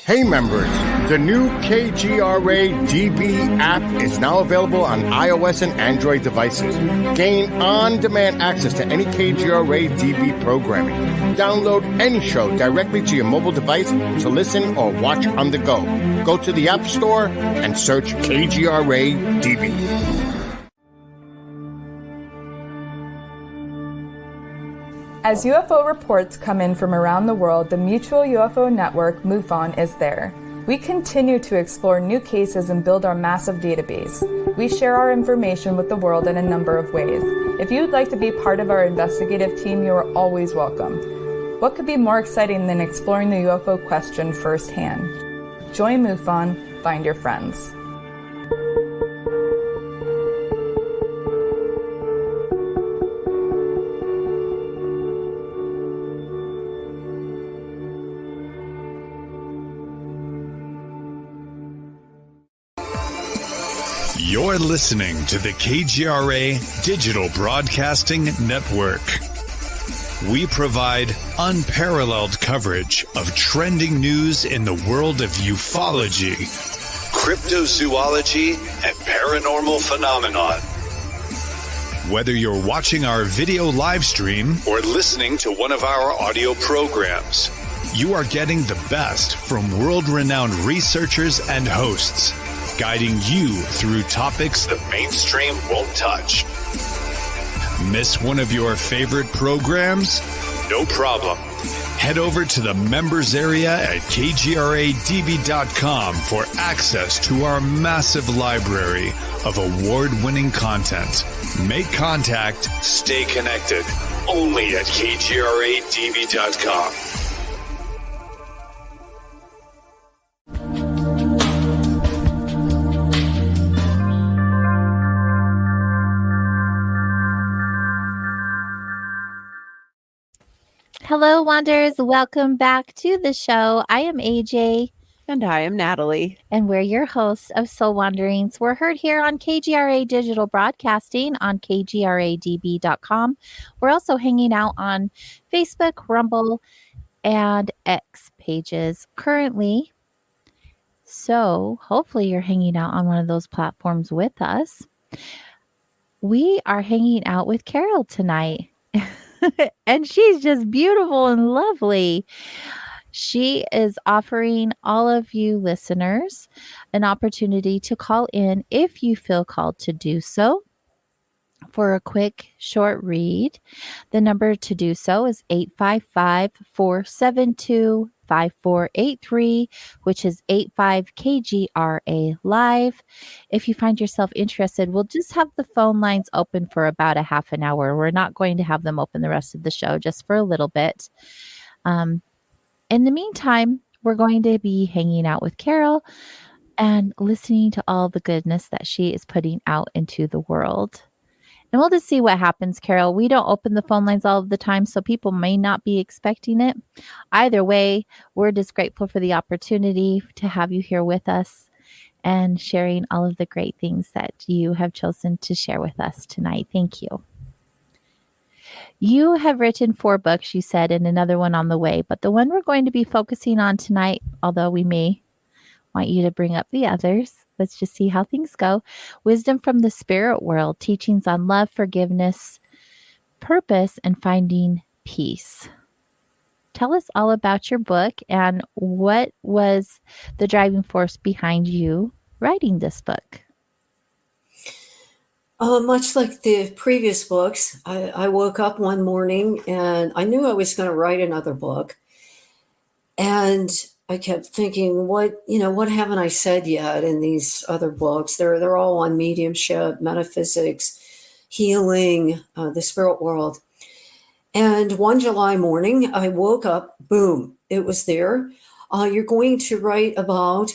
Hey members, the new KGRA DB app is now available on iOS and Android devices. Gain on-demand access to any KGRA DB programming. Download any show directly to your mobile device to listen or watch on the go. Go to the App Store and search KGRA DB. As UFO reports come in from around the world, the Mutual UFO Network, MUFON, is there. We continue to explore new cases and build our massive database. We share our information with the world in a number of ways. If you would like to be part of our investigative team, you are always welcome. What could be more exciting than exploring the UFO question firsthand? Join MUFON, find your friends. You're listening to the KGRA Digital Broadcasting Network. We provide unparalleled coverage of trending news in the world of ufology, cryptozoology, and paranormal phenomenon. Whether you're watching our video live stream or listening to one of our audio programs, you are getting the best from world-renowned researchers and hosts, guiding you through topics the mainstream won't touch. Miss one of your favorite programs? No problem. Head over to the members area at kgradb.com for access to our massive library of award-winning content. Make contact, stay connected, only at kgradb.com. Hello, Wanderers. Welcome back to the show. I am AJ. And I am Natalie. And we're your hosts of Soul Wanderings. We're heard here on KGRA Digital Broadcasting on kgradb.com. We're also hanging out on Facebook, Rumble, and X pages currently. So hopefully you're hanging out on one of those platforms with us. We are hanging out with Carole tonight. And she's just beautiful and lovely. She is offering all of you listeners an opportunity to call in if you feel called to do so for a quick short read. The number to do so is 855-472-5483, which is 85KGRA Live. If you find yourself interested, we'll just have the phone lines open for about a half an hour. We're not going to have them open the rest of the show, just for a little bit. In the meantime, we're going to be hanging out with Carole and listening to all the goodness that she is putting out into the world. And we'll just see what happens, Carole. We don't open the phone lines all of the time, so people may not be expecting it. Either way, we're just grateful for the opportunity to have you here with us and sharing all of the great things that you have chosen to share with us tonight. Thank you. You have written 4 books, you said, and another one on the way. But the one we're going to be focusing on tonight, although we may want you to bring up the others. Let's just see how things go. Wisdom from the Spirit World, teachings on love, forgiveness, purpose, and finding peace. tell us all about your book and what was the driving force behind you writing this book. Much like the previous books, I woke up one morning and I knew I was going to write another book. And I kept thinking, what haven't I said yet in these other books? They're all on mediumship, metaphysics, healing, the spirit world. And one July morning, I woke up, boom, it was there. You're going to write about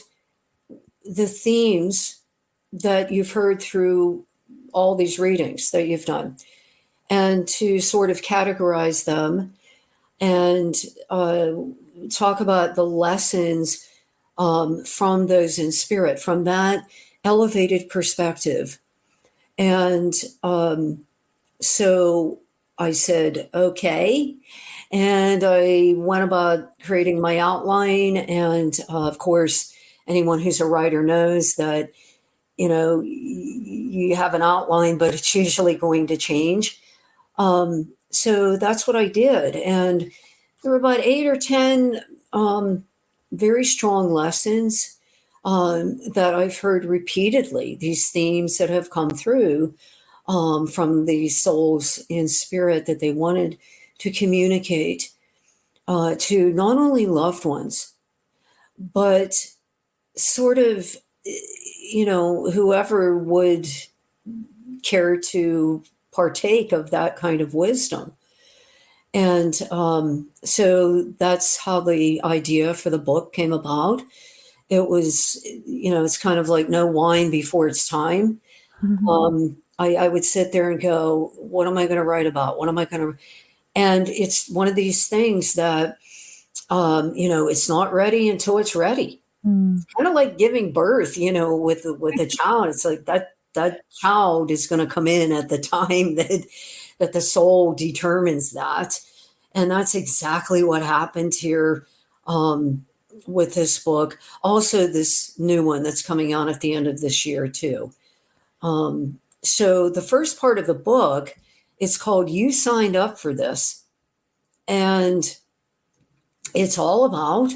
the themes that you've heard through all these readings that you've done, and to sort of categorize them and talk about the lessons from those in spirit, from that elevated perspective. And so I said, okay. And I went about creating my outline. And of course, anyone who's a writer knows that, you have an outline, but it's usually going to change. So that's what I did. And there were about 8 or 10 very strong lessons that I've heard repeatedly, these themes that have come through from these souls in spirit that they wanted to communicate to not only loved ones, but sort of, whoever would care to partake of that kind of wisdom. And so that's how the idea for the book came about. It was, it's kind of like no wine before it's time. Mm-hmm. I would sit there and go, what am I going to write about? What am I going to? And it's one of these things that, it's not ready until it's ready. It's kind of like giving birth, with a child. It's like that child is going to come in at the time that the soul determines that. And that's exactly what happened here with this book. Also, this new one that's coming out at the end of this year, too. So the first part of the book, it's called You Signed Up for This. And it's all about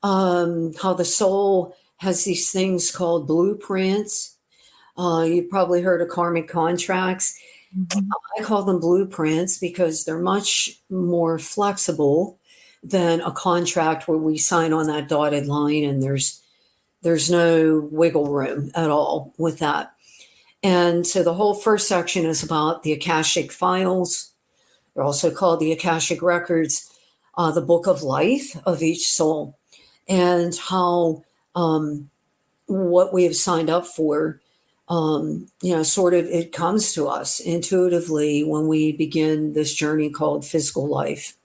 how the soul has these things called blueprints. You've probably heard of karmic contracts. Mm-hmm. I call them blueprints because they're much more flexible than a contract where we sign on that dotted line and there's no wiggle room at all with that. And so the whole first section is about the Akashic files. They're also called the Akashic records, the book of life of each soul, and how what we have signed up for, sort of it comes to us intuitively when we begin this journey called physical life.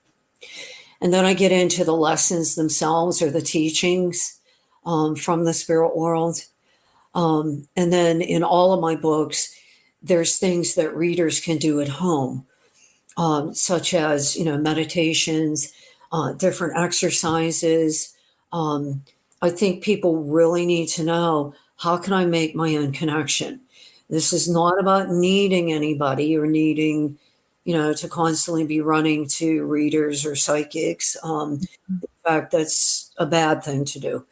And then I get into the lessons themselves or the teachings from the spirit world. And then in all of my books, there's things that readers can do at home, such as, meditations, different exercises. I think people really need to know, how can I make my own connection? This is not about needing anybody or needing, to constantly be running to readers or psychics. In fact, that's a bad thing to do.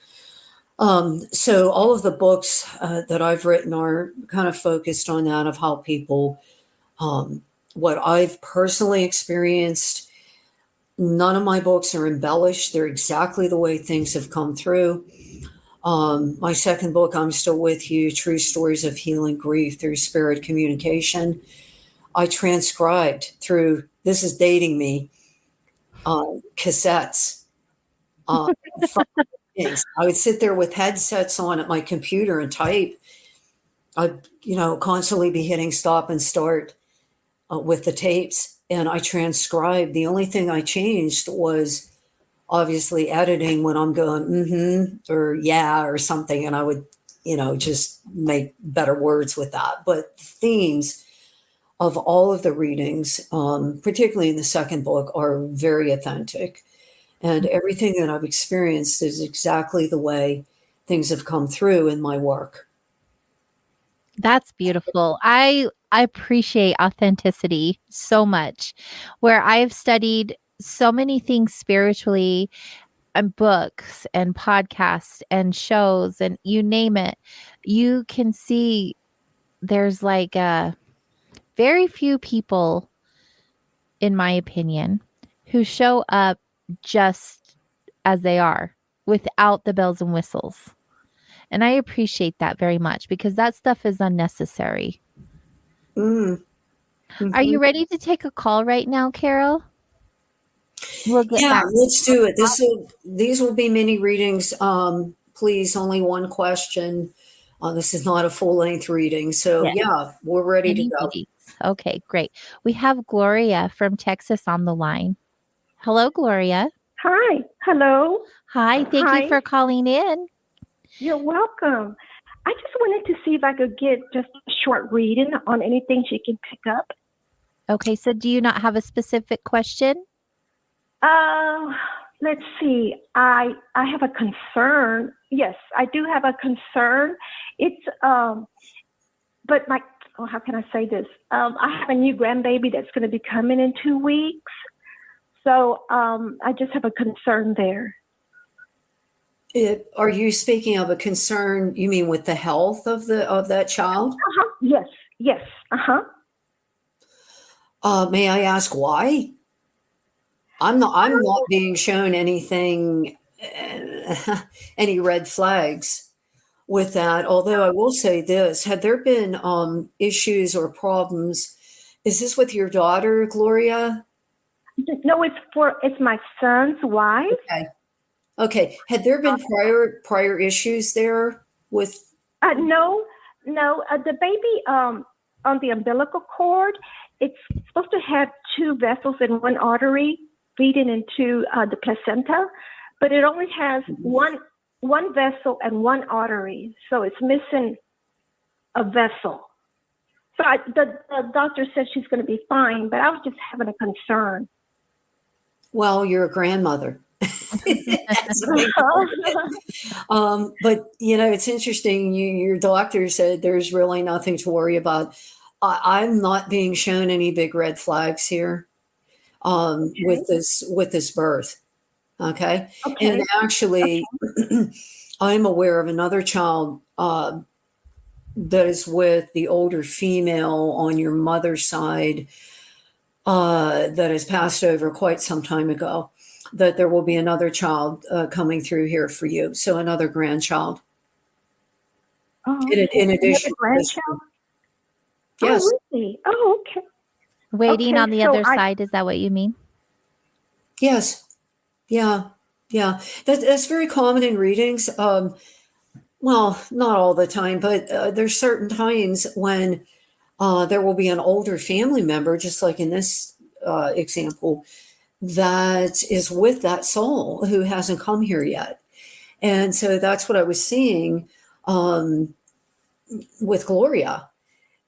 So all of the books that I've written are kind of focused on that, of how people, what I've personally experienced. None of my books are embellished. They're exactly the way things have come through. My second book, I'm Still With You, True Stories of Healing Grief Through Spirit Communication. I transcribed through, this is dating me, cassettes. Things. I would sit there with headsets on at my computer and type. I'd, constantly be hitting stop and start with the tapes, and I transcribed. The only thing I changed was obviously editing when I'm going, mm-hmm, or yeah, or something, and I would, just make better words with that. But themes of all of the readings, particularly in the second book, are very authentic. And everything that I've experienced is exactly the way things have come through in my work. That's beautiful. I appreciate authenticity so much. Where I've studied so many things spiritually, and books and podcasts and shows and you name it, you can see there's like very few people, in my opinion, who show up just as they are without the bells and whistles. And I appreciate that very much because that stuff is unnecessary. Mm-hmm. Are you ready to take a call right now, Carole? We'll get back. Let's do it. These will be mini readings. Please, only one question. This is not a full-length reading. So we're ready to go. Okay, great. We have Gloria from Texas on the line. Hello, Gloria. Hi. Hello. Hi. Thank you for calling in. You're welcome. I just wanted to see if I could get just a short reading on anything she can pick up. Okay, so do you not have a specific question? Let's see. I have a concern. Yes, I do have a concern. It's but how can I say this? I have a new grandbaby that's going to be coming in 2 weeks. So I just have a concern there. Are you speaking of a concern? You mean with the health of that child? Yes. May I ask why? I'm not being shown anything, any red flags with that. Although I will say this: had there been issues or problems? Is this with your daughter, Gloria? No, it's my son's wife. Okay. Had there been prior issues there with? No. The baby on the umbilical cord, it's supposed to have 2 vessels and 1 artery feeding into the placenta, but it only has one vessel and 1 artery, so it's missing a vessel. So the doctor said she's going to be fine, but I was just having a concern. Well, you're a grandmother. But it's interesting. Your doctor said there's really nothing to worry about. I'm not being shown any big red flags here with this birth. Okay. And actually, I'm aware of another child that is with the older female on your mother's side that has passed over quite some time ago. That there will be another child coming through here for you. So another grandchild. In addition. Grandchild? Yes. Oh, really? Oh, okay. Waiting on the other side. Is that what you mean? Yes. Yeah. That's very common in readings. Well, not all the time, but there's certain times when there will be an older family member, just like in this example, that is with that soul who hasn't come here yet. And so that's what I was seeing with Gloria.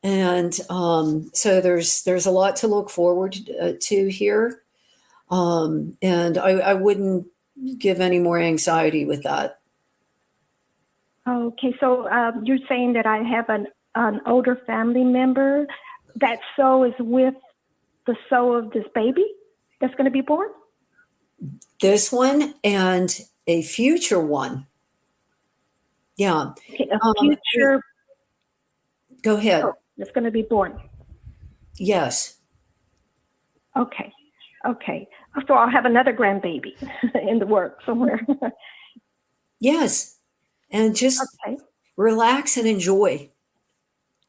And so there's a lot to look forward to here. And I wouldn't give any more anxiety with that. Okay, so you're saying that I have an older family member, that soul is with the soul of this baby that's going to be born? This one and a future one. Yeah. Okay, a future. Go ahead. That's going to be born. Yes. Okay. So I'll have another grandbaby in the works somewhere. Yes. And just relax and enjoy.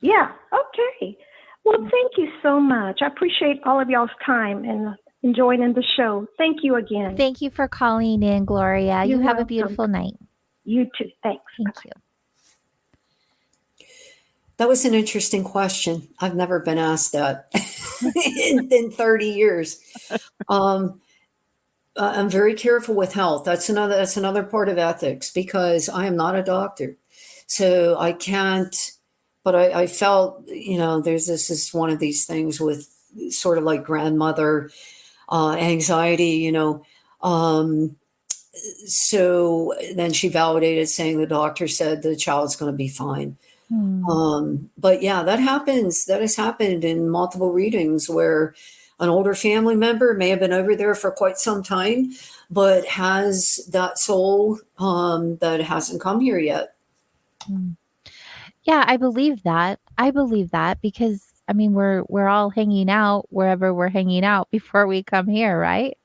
Yeah. Okay. Well, thank you so much. I appreciate all of y'all's time and joining the show. Thank you again. Thank you for calling in, Gloria. You're you have welcome. a beautiful night. You too. Thanks. Thank you. That was an interesting question. I've never been asked that in 30 years. I'm very careful with health. That's another part of ethics because I am not a doctor. So I can't, but I felt, this is one of these things with sort of like grandmother anxiety, so then she validated saying the doctor said the child's going to be fine. But yeah, that happens. That has happened in multiple readings where an older family member, may have been over there for quite some time, but has that soul that hasn't come here yet. Mm. Yeah, I believe that. I believe that because I mean we're all hanging out wherever we're hanging out before we come here, right?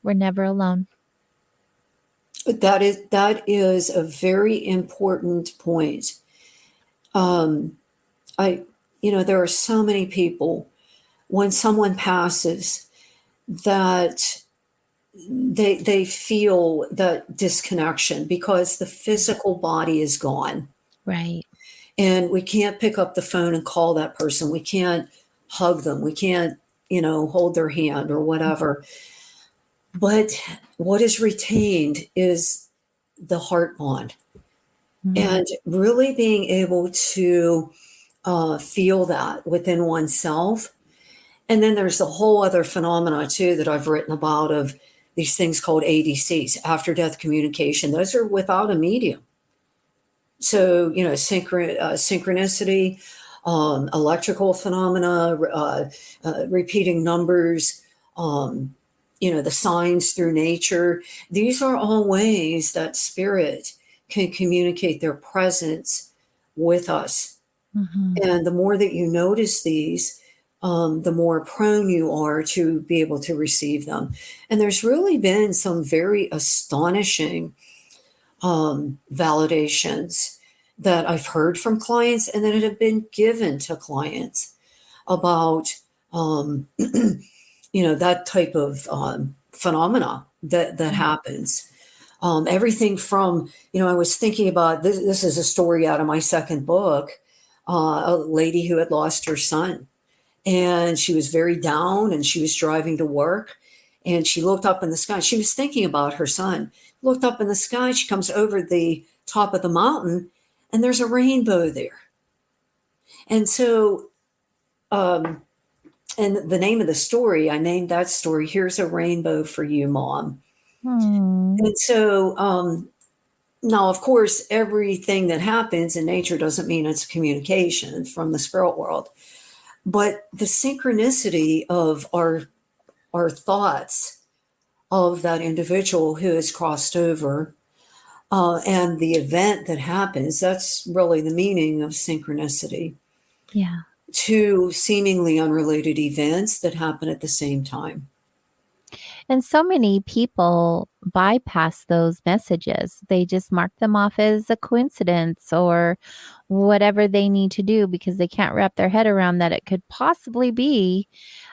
We're never alone. That is a very important point. There are so many people when someone passes that they feel that disconnection because the physical body is gone. Right. And we can't pick up the phone and call that person. We can't hug them. We can't, hold their hand or whatever. But what is retained is the heart bond. Mm. And really being able to feel that within oneself. And then there's the whole other phenomena too that I've written about of these things called ADCs, after death communication. Those are without a medium. So, synchronicity, electrical phenomena, repeating numbers, the signs through nature. These are all ways that spirit can communicate their presence with us. Mm-hmm. And the more that you notice these, the more prone you are to be able to receive them. And there's really been some very astonishing validations that I've heard from clients and that have been given to clients about, that type of phenomena that happens. Everything from, I was thinking about this. This is a story out of my second book, a lady who had lost her son. And she was very down and she was driving to work and she looked up in the sky. She was thinking about her son, looked up in the sky. She comes over the top of the mountain and there's a rainbow there. And so, and the name of the story, I named that story, Here's a Rainbow for You, Mom. And so, now, of course, everything that happens in nature doesn't mean it's communication from the spirit world. But the synchronicity of our thoughts of that individual who has crossed over and the event that happens, that's really the meaning of synchronicity. Yeah. Two seemingly unrelated events that happen at the same time. And so many people bypass those messages. They just mark them off as a coincidence or whatever they need to do because they can't wrap their head around that it could possibly be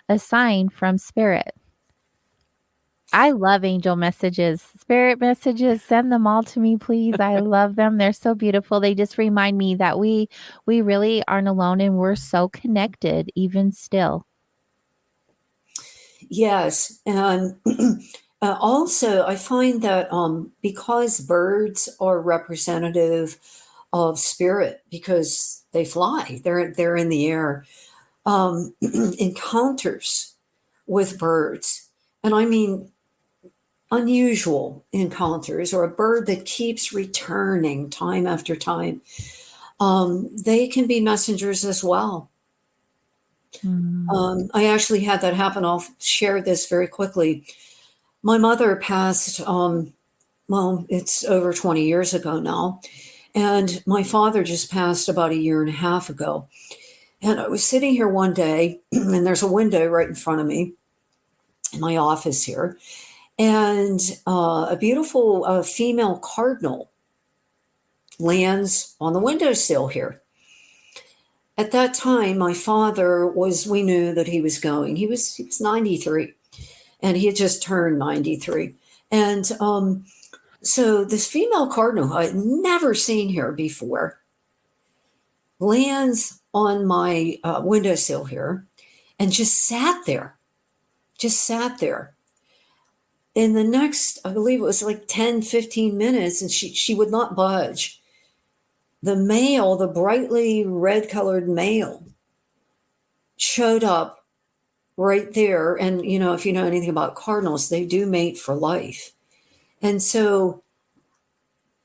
a sign from spirit. I love angel messages, spirit messages. Send them all to me, please. I love them. They're so beautiful. They just remind me that we really aren't alone and we're so connected even still. Yes. And also, I find that because birds are representative of spirit, because they fly, they're in the air, encounters with birds, and I mean unusual encounters, or a bird that keeps returning time after time, they can be messengers as well. I actually had that happen. I'll share this very quickly. My mother passed, it's over 20 years ago now. And my father just passed about a year and a half ago. And I was sitting here one day, and there's a window right in front of me in my office here. And a beautiful female cardinal lands on the windowsill here. At that time, my father we knew that he was going. He was 93 and he had just turned 93. And so this female cardinal I had never seen here before lands on my windowsill here and just sat there. In the next, I believe it was like 10, 15 minutes, and she would not budge. The male, the brightly red-colored male, showed up right there. And, if you know anything about cardinals, they do mate for life. And so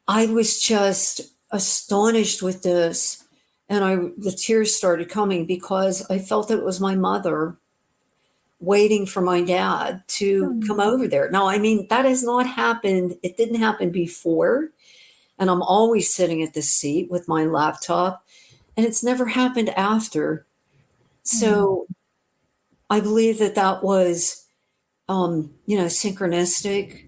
I was just astonished with this. And the tears started coming because I felt that it was my mother waiting for my dad to come over there. Now, I mean, that has not happened. It didn't happen before. And I'm always sitting at the seat with my laptop, and it's never happened after. So I believe that that was, synchronistic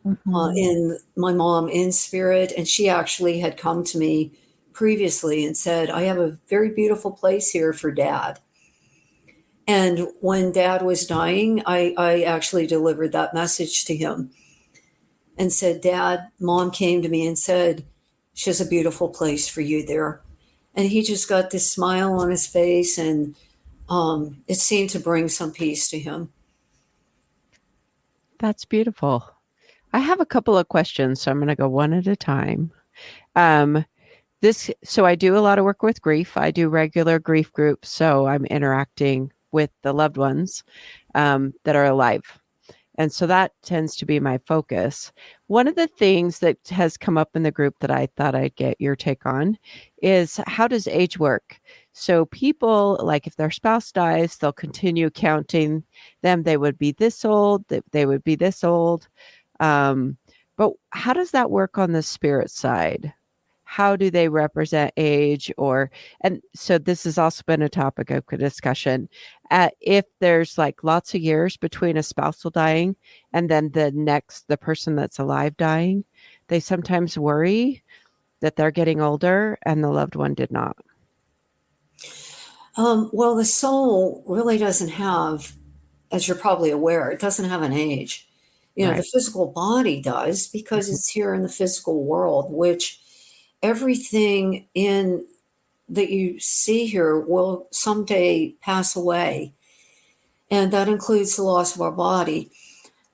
in my mom in spirit. And she actually had come to me previously and said, I have a very beautiful place here for Dad. And when Dad was dying, I actually delivered that message to him and said, Dad, Mom came to me and said, she has a beautiful place for you there. And he just got this smile on his face, and it seemed to bring some peace to him. That's beautiful. I have a couple of questions, so I'm going to go one at a time. So I do a lot of work with grief. I do regular grief groups, so I'm interacting with the loved ones that are alive. And so that tends to be my focus. One of the things that has come up in the group that I thought I'd get your take on is, how does age work? So people, like if their spouse dies, they'll continue counting them. They would be this old, they would be this old. But how does that work on the spirit side? How do they represent age? And so this has also been a topic of discussion. If there's like lots of years between a spousal dying and then the person that's alive dying, they sometimes worry that they're getting older and the loved one did not. Well, the soul really doesn't have, as you're probably aware, it doesn't have an age. Right. The physical body does, because it's here in the physical world, which everything in that you see here will someday pass away. And that includes the loss of our body.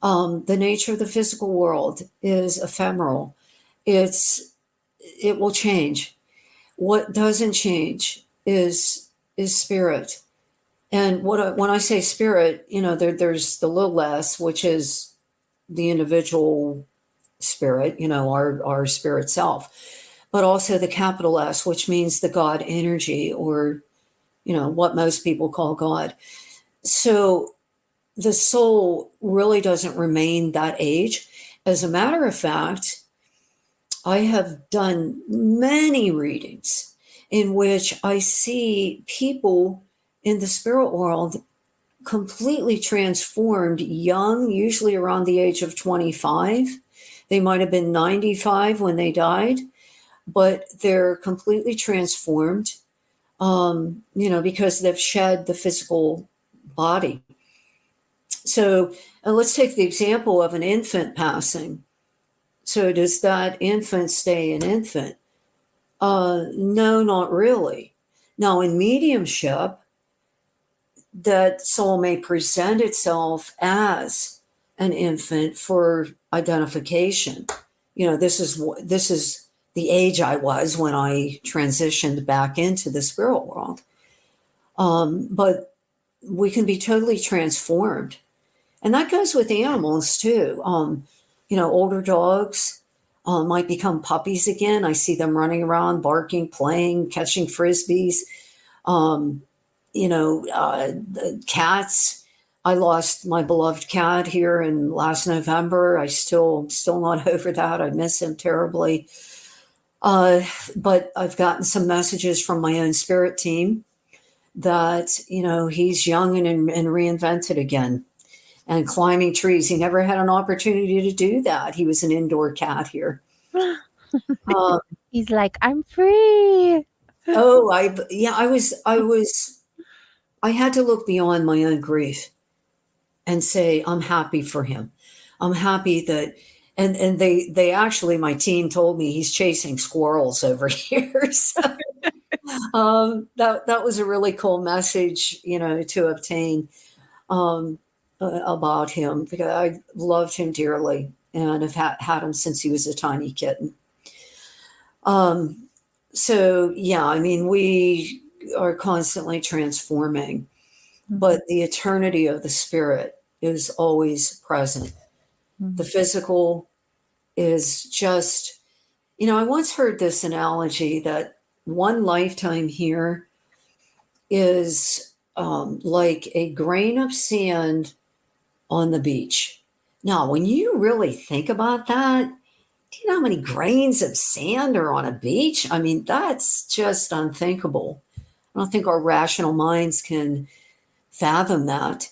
The nature of the physical world is ephemeral. It will change. What doesn't change is spirit. And when I say spirit, there's the little s, which is the individual spirit, our spirit self, but also the capital S, which means the God energy, or, what most people call God. So the soul really doesn't remain that age. As a matter of fact, I have done many readings in which I see people in the spirit world completely transformed young, usually around the age of 25. They might have been 95 when they died, but they're completely transformed, because they've shed the physical body. So let's take the example of an infant passing. So does that infant stay an infant? No, not really. Now, in mediumship, that soul may present itself as an infant for identification. This is the age I was when I transitioned back into the spirit world. But we can be totally transformed. And that goes with animals too. Older dogs might become puppies again. I see them running around, barking, playing, catching frisbees. The cats. I lost my beloved cat here in last November. I still not over that. I miss him terribly. But I've gotten some messages from my own spirit team that, he's young and reinvented again and climbing trees. He never had an opportunity to do that. He was an indoor cat here. He's like, I'm free. I had to look beyond my own grief and say, I'm happy for him. I'm happy that, and they actually, my team told me he's chasing squirrels over here. So that was a really cool message, to obtain about him, because I loved him dearly and have had him since he was a tiny kitten. So yeah, I mean, we are constantly transforming, but the eternity of the spirit is always present. The physical is just, I once heard this analogy that one lifetime here is like a grain of sand on the beach. Now, when you really think about that, do you know how many grains of sand are on a beach? I mean, that's just unthinkable. I don't think our rational minds can fathom that.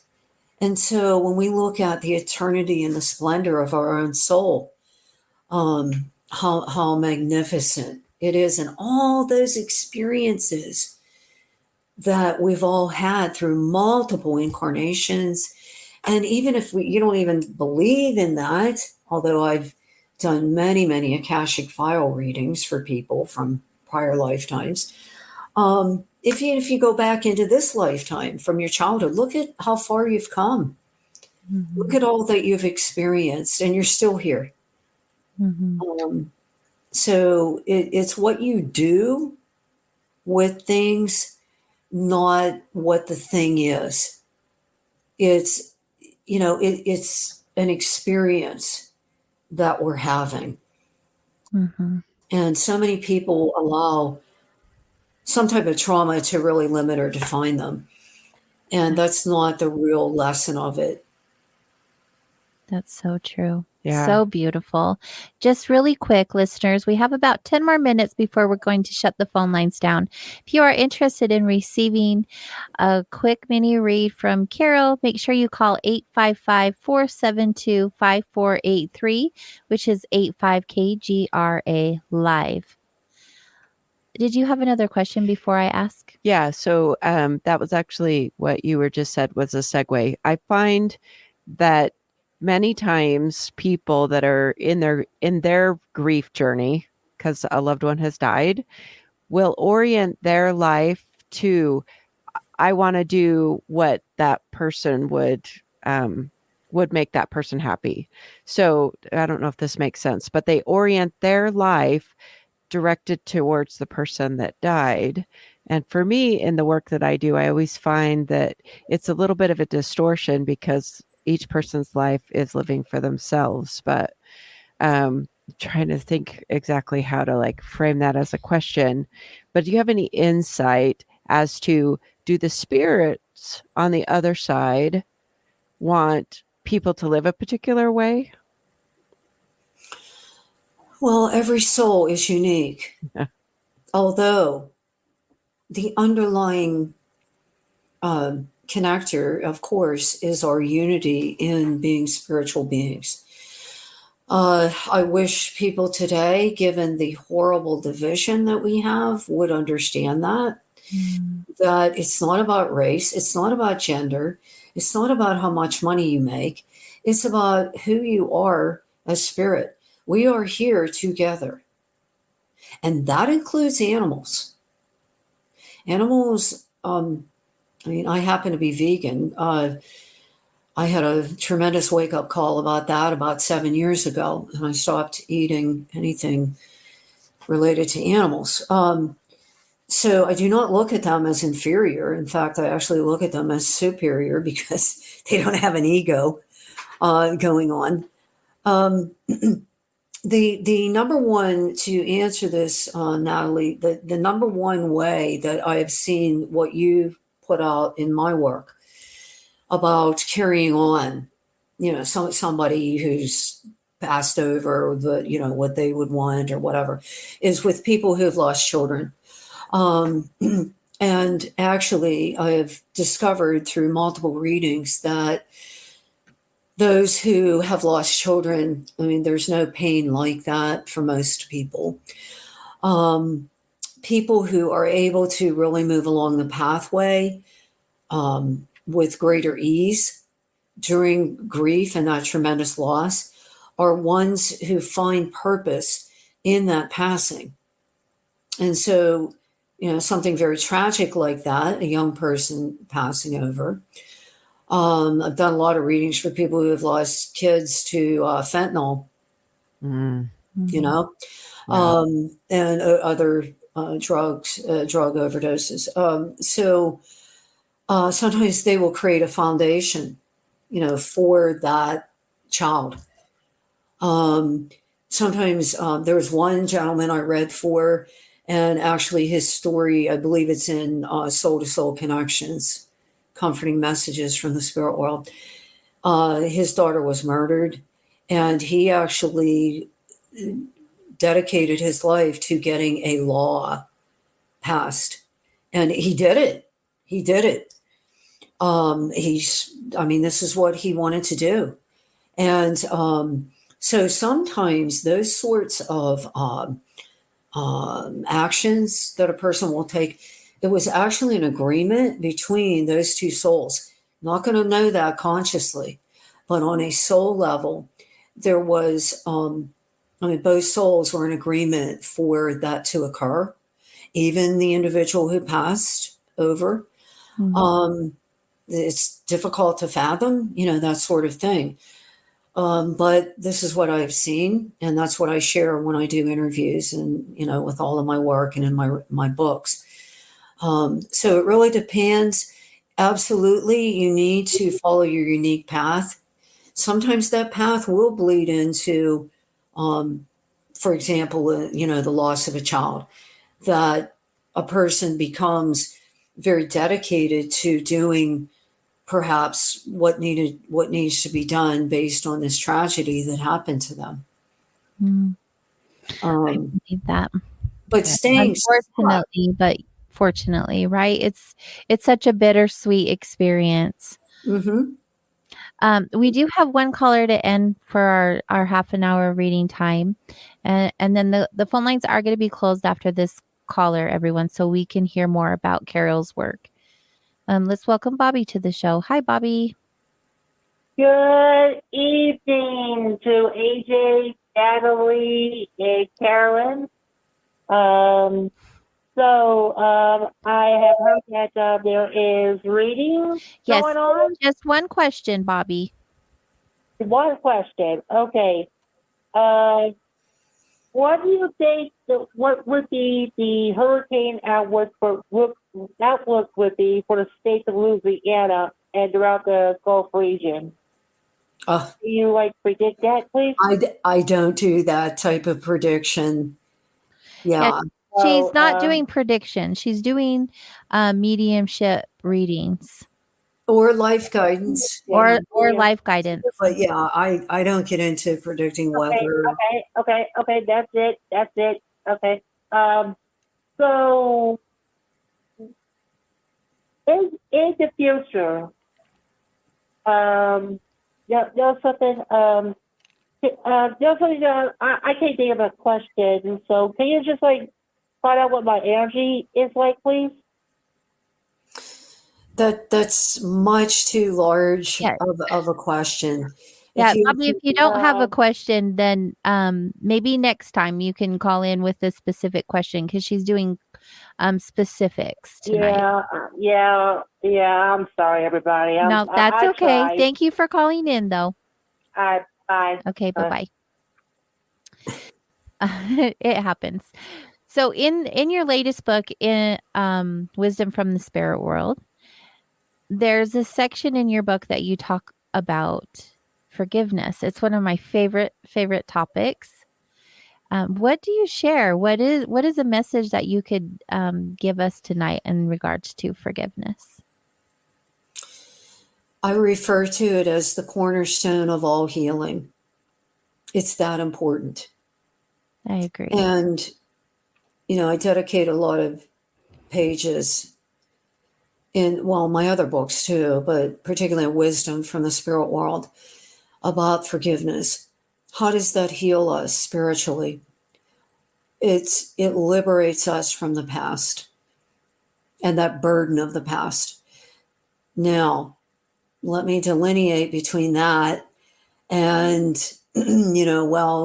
And so when we look at the eternity and the splendor of our own soul, how magnificent it is, and all those experiences that we've all had through multiple incarnations. And even if you don't even believe in that, although I've done many, many Akashic file readings for people from prior lifetimes, if you go back into this lifetime from your childhood, look at how far you've come. Mm-hmm. Look at all that you've experienced, and you're still here. Mm-hmm. So it's what you do with things, not what the thing is. It's, it's an experience that we're having. Mm-hmm. And so many people allow some type of trauma to really limit or define them. And that's not the real lesson of it. That's so true. Yeah. So beautiful. Just really quick, listeners, we have about 10 more minutes before we're going to shut the phone lines down. If you are interested in receiving a quick mini read from Carole, make sure you call 855-472-5483, which is 85KGRA Live. Did you have another question before I ask? Yeah. So that was actually what you were just said was a segue. I find that many times people that are in their grief journey because a loved one has died will orient their life to, I want to do what that person would make that person happy. So I don't know if this makes sense, but they orient their life directed towards the person that died. And for me, in the work that I do, I always find that it's a little bit of a distortion because each person's life is living for themselves. But trying to think exactly how to frame that as a question. But do you have any insight as to, do the spirits on the other side want people to live a particular way? Well, every soul is unique. Although the underlying connector, of course, is our unity in being spiritual beings. I wish people today, given the horrible division that we have, would understand that. That it's not about race, it's not about gender, it's not about how much money you make, it's about who you are as spirit. We are here together. And that includes animals. Animals, I happen to be vegan. I had a tremendous wake-up call about that about 7 years ago, and I stopped eating anything related to animals. So I do not look at them as inferior. In fact, I actually look at them as superior because they don't have an ego going on. The number one, to answer this, Natalie, the number one way that I have seen what you put out in my work about carrying on, somebody who's passed over, what they would want or whatever, is with people who have lost children. And actually, I have discovered through multiple readings that those who have lost children, there's no pain like that for most people. People who are able to really move along the pathway with greater ease during grief and that tremendous loss are ones who find purpose in that passing. And so, something very tragic like that, a young person passing over. I've done a lot of readings for people who have lost kids to fentanyl, and other drug overdoses. So sometimes they will create a foundation, for that child. Sometimes there was one gentleman I read for, and actually his story, I believe it's in Soul to Soul Connections. comforting messages from the spirit world. His daughter was murdered, and he actually dedicated his life to getting a law passed. And he did it. He did it. This is what he wanted to do. And so sometimes those sorts of actions that a person will take, it was actually an agreement between those two souls. Not going to know that consciously, but on a soul level, there was, both souls were in agreement for that to occur. Even the individual who passed over. Mm-hmm. It's difficult to fathom, that sort of thing. But this is what I've seen, and that's what I share when I do interviews and, with all of my work and in my books. So it really depends. Absolutely, you need to follow your unique path. Sometimes that path will bleed into, for example, the loss of a child, that a person becomes very dedicated to doing perhaps what needs to be done based on this tragedy that happened to them. I believe that. But staying fortunately, right? It's such a bittersweet experience. Mm-hmm. We do have one caller to end for our half an hour reading time. And then the phone lines are going to be closed after this caller, everyone, so we can hear more about Carole's work. Let's welcome Bobby to the show. Hi, Bobby. Good evening to AJ, Natalie, and Carolyn. I have heard that there is reading going on. Just one question, Bobby. One question. Okay. What do you think? What would be the hurricane outlook would be for the state of Louisiana and throughout the Gulf region? Do you predict that, please? I don't do that type of prediction. Yeah. She's not doing predictions. She's doing mediumship readings. Or life guidance. Or life guidance. But yeah, I don't get into predicting weather. Okay. That's it. Okay. So in the future, there's something. I can't think of a question. So can you just find out what my energy is like, please? That's much too large of a question. Bobby, if you don't have a question, then maybe next time you can call in with a specific question, because she's doing specifics tonight. Yeah. I'm sorry, everybody. No, that's okay. Tried. Thank you for calling in, though. Bye. Okay, bye-bye. It happens. So in your latest book, in Wisdom from the Spirit World, there's a section in your book that you talk about forgiveness. It's one of my favorite topics. What do you share? What is a message that you could give us tonight in regards to forgiveness? I refer to it as the cornerstone of all healing. It's that important. I agree. And, I dedicate a lot of pages in, my other books too, but particularly Wisdom from the Spirit World, about forgiveness. How does that heal us spiritually? It liberates us from the past and that burden of the past. Now, let me delineate between that and,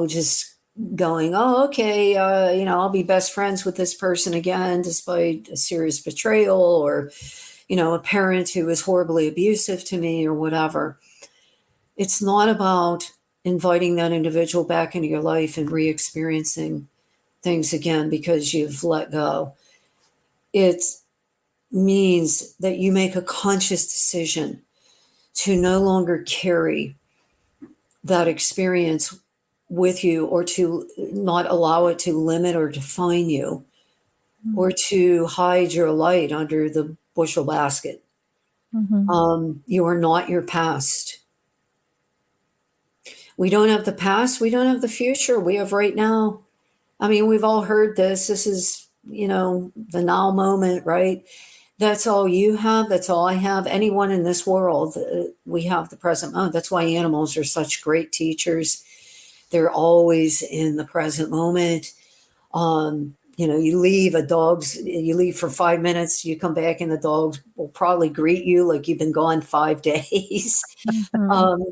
just going, okay, I'll be best friends with this person again, despite a serious betrayal or, a parent who was horribly abusive to me or whatever. It's not about inviting that individual back into your life and re-experiencing things again because you've let go. It means that you make a conscious decision to no longer carry that experience with you, or to not allow it to limit or define you, or to hide your light under the bushel basket. You are not your past. We don't have the past. We don't have the future. We have right now. I mean, we've all heard this. This is, the now moment, right? That's all you have. That's all I have. Anyone in this world, we have the present moment. That's why animals are such great teachers. They're always in the present moment. You leave for 5 minutes, you come back and the dogs will probably greet you like you've been gone 5 days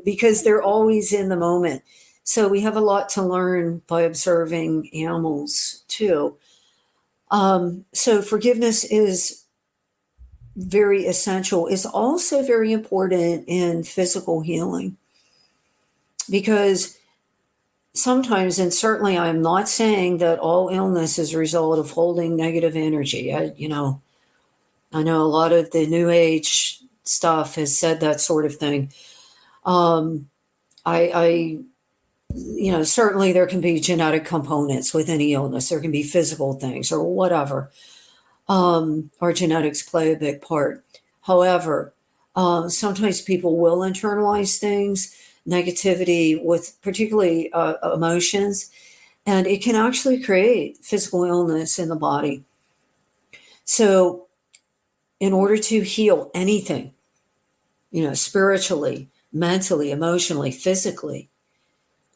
because they're always in the moment. So we have a lot to learn by observing animals too. So forgiveness is very essential. It's also very important in physical healing because sometimes, and certainly I'm not saying that all illness is a result of holding negative energy. I know a lot of the New Age stuff has said that sort of thing. Certainly there can be genetic components with any illness. There can be physical things or whatever. Or genetics play a big part. However, sometimes people will internalize things, negativity with particularly emotions, and it can actually create physical illness in the body. So in order to heal anything, spiritually, mentally, emotionally, physically,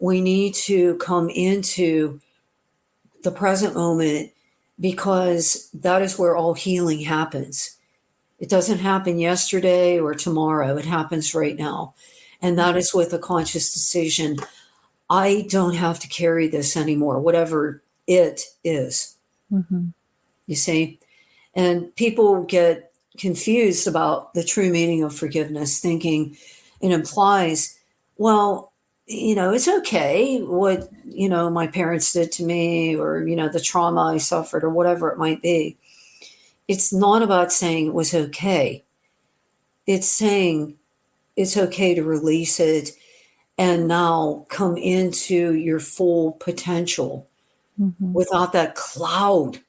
we need to come into the present moment because that is where all healing happens. It doesn't happen yesterday or tomorrow. It happens right now. And that is with a conscious decision. I don't have to carry this anymore, whatever it is. You see? And people get confused about the true meaning of forgiveness, thinking it implies, well, it's okay what, my parents did to me or, the trauma I suffered or whatever it might be. It's not about saying it was okay. It's saying it's okay to release it and now come into your full potential without that cloud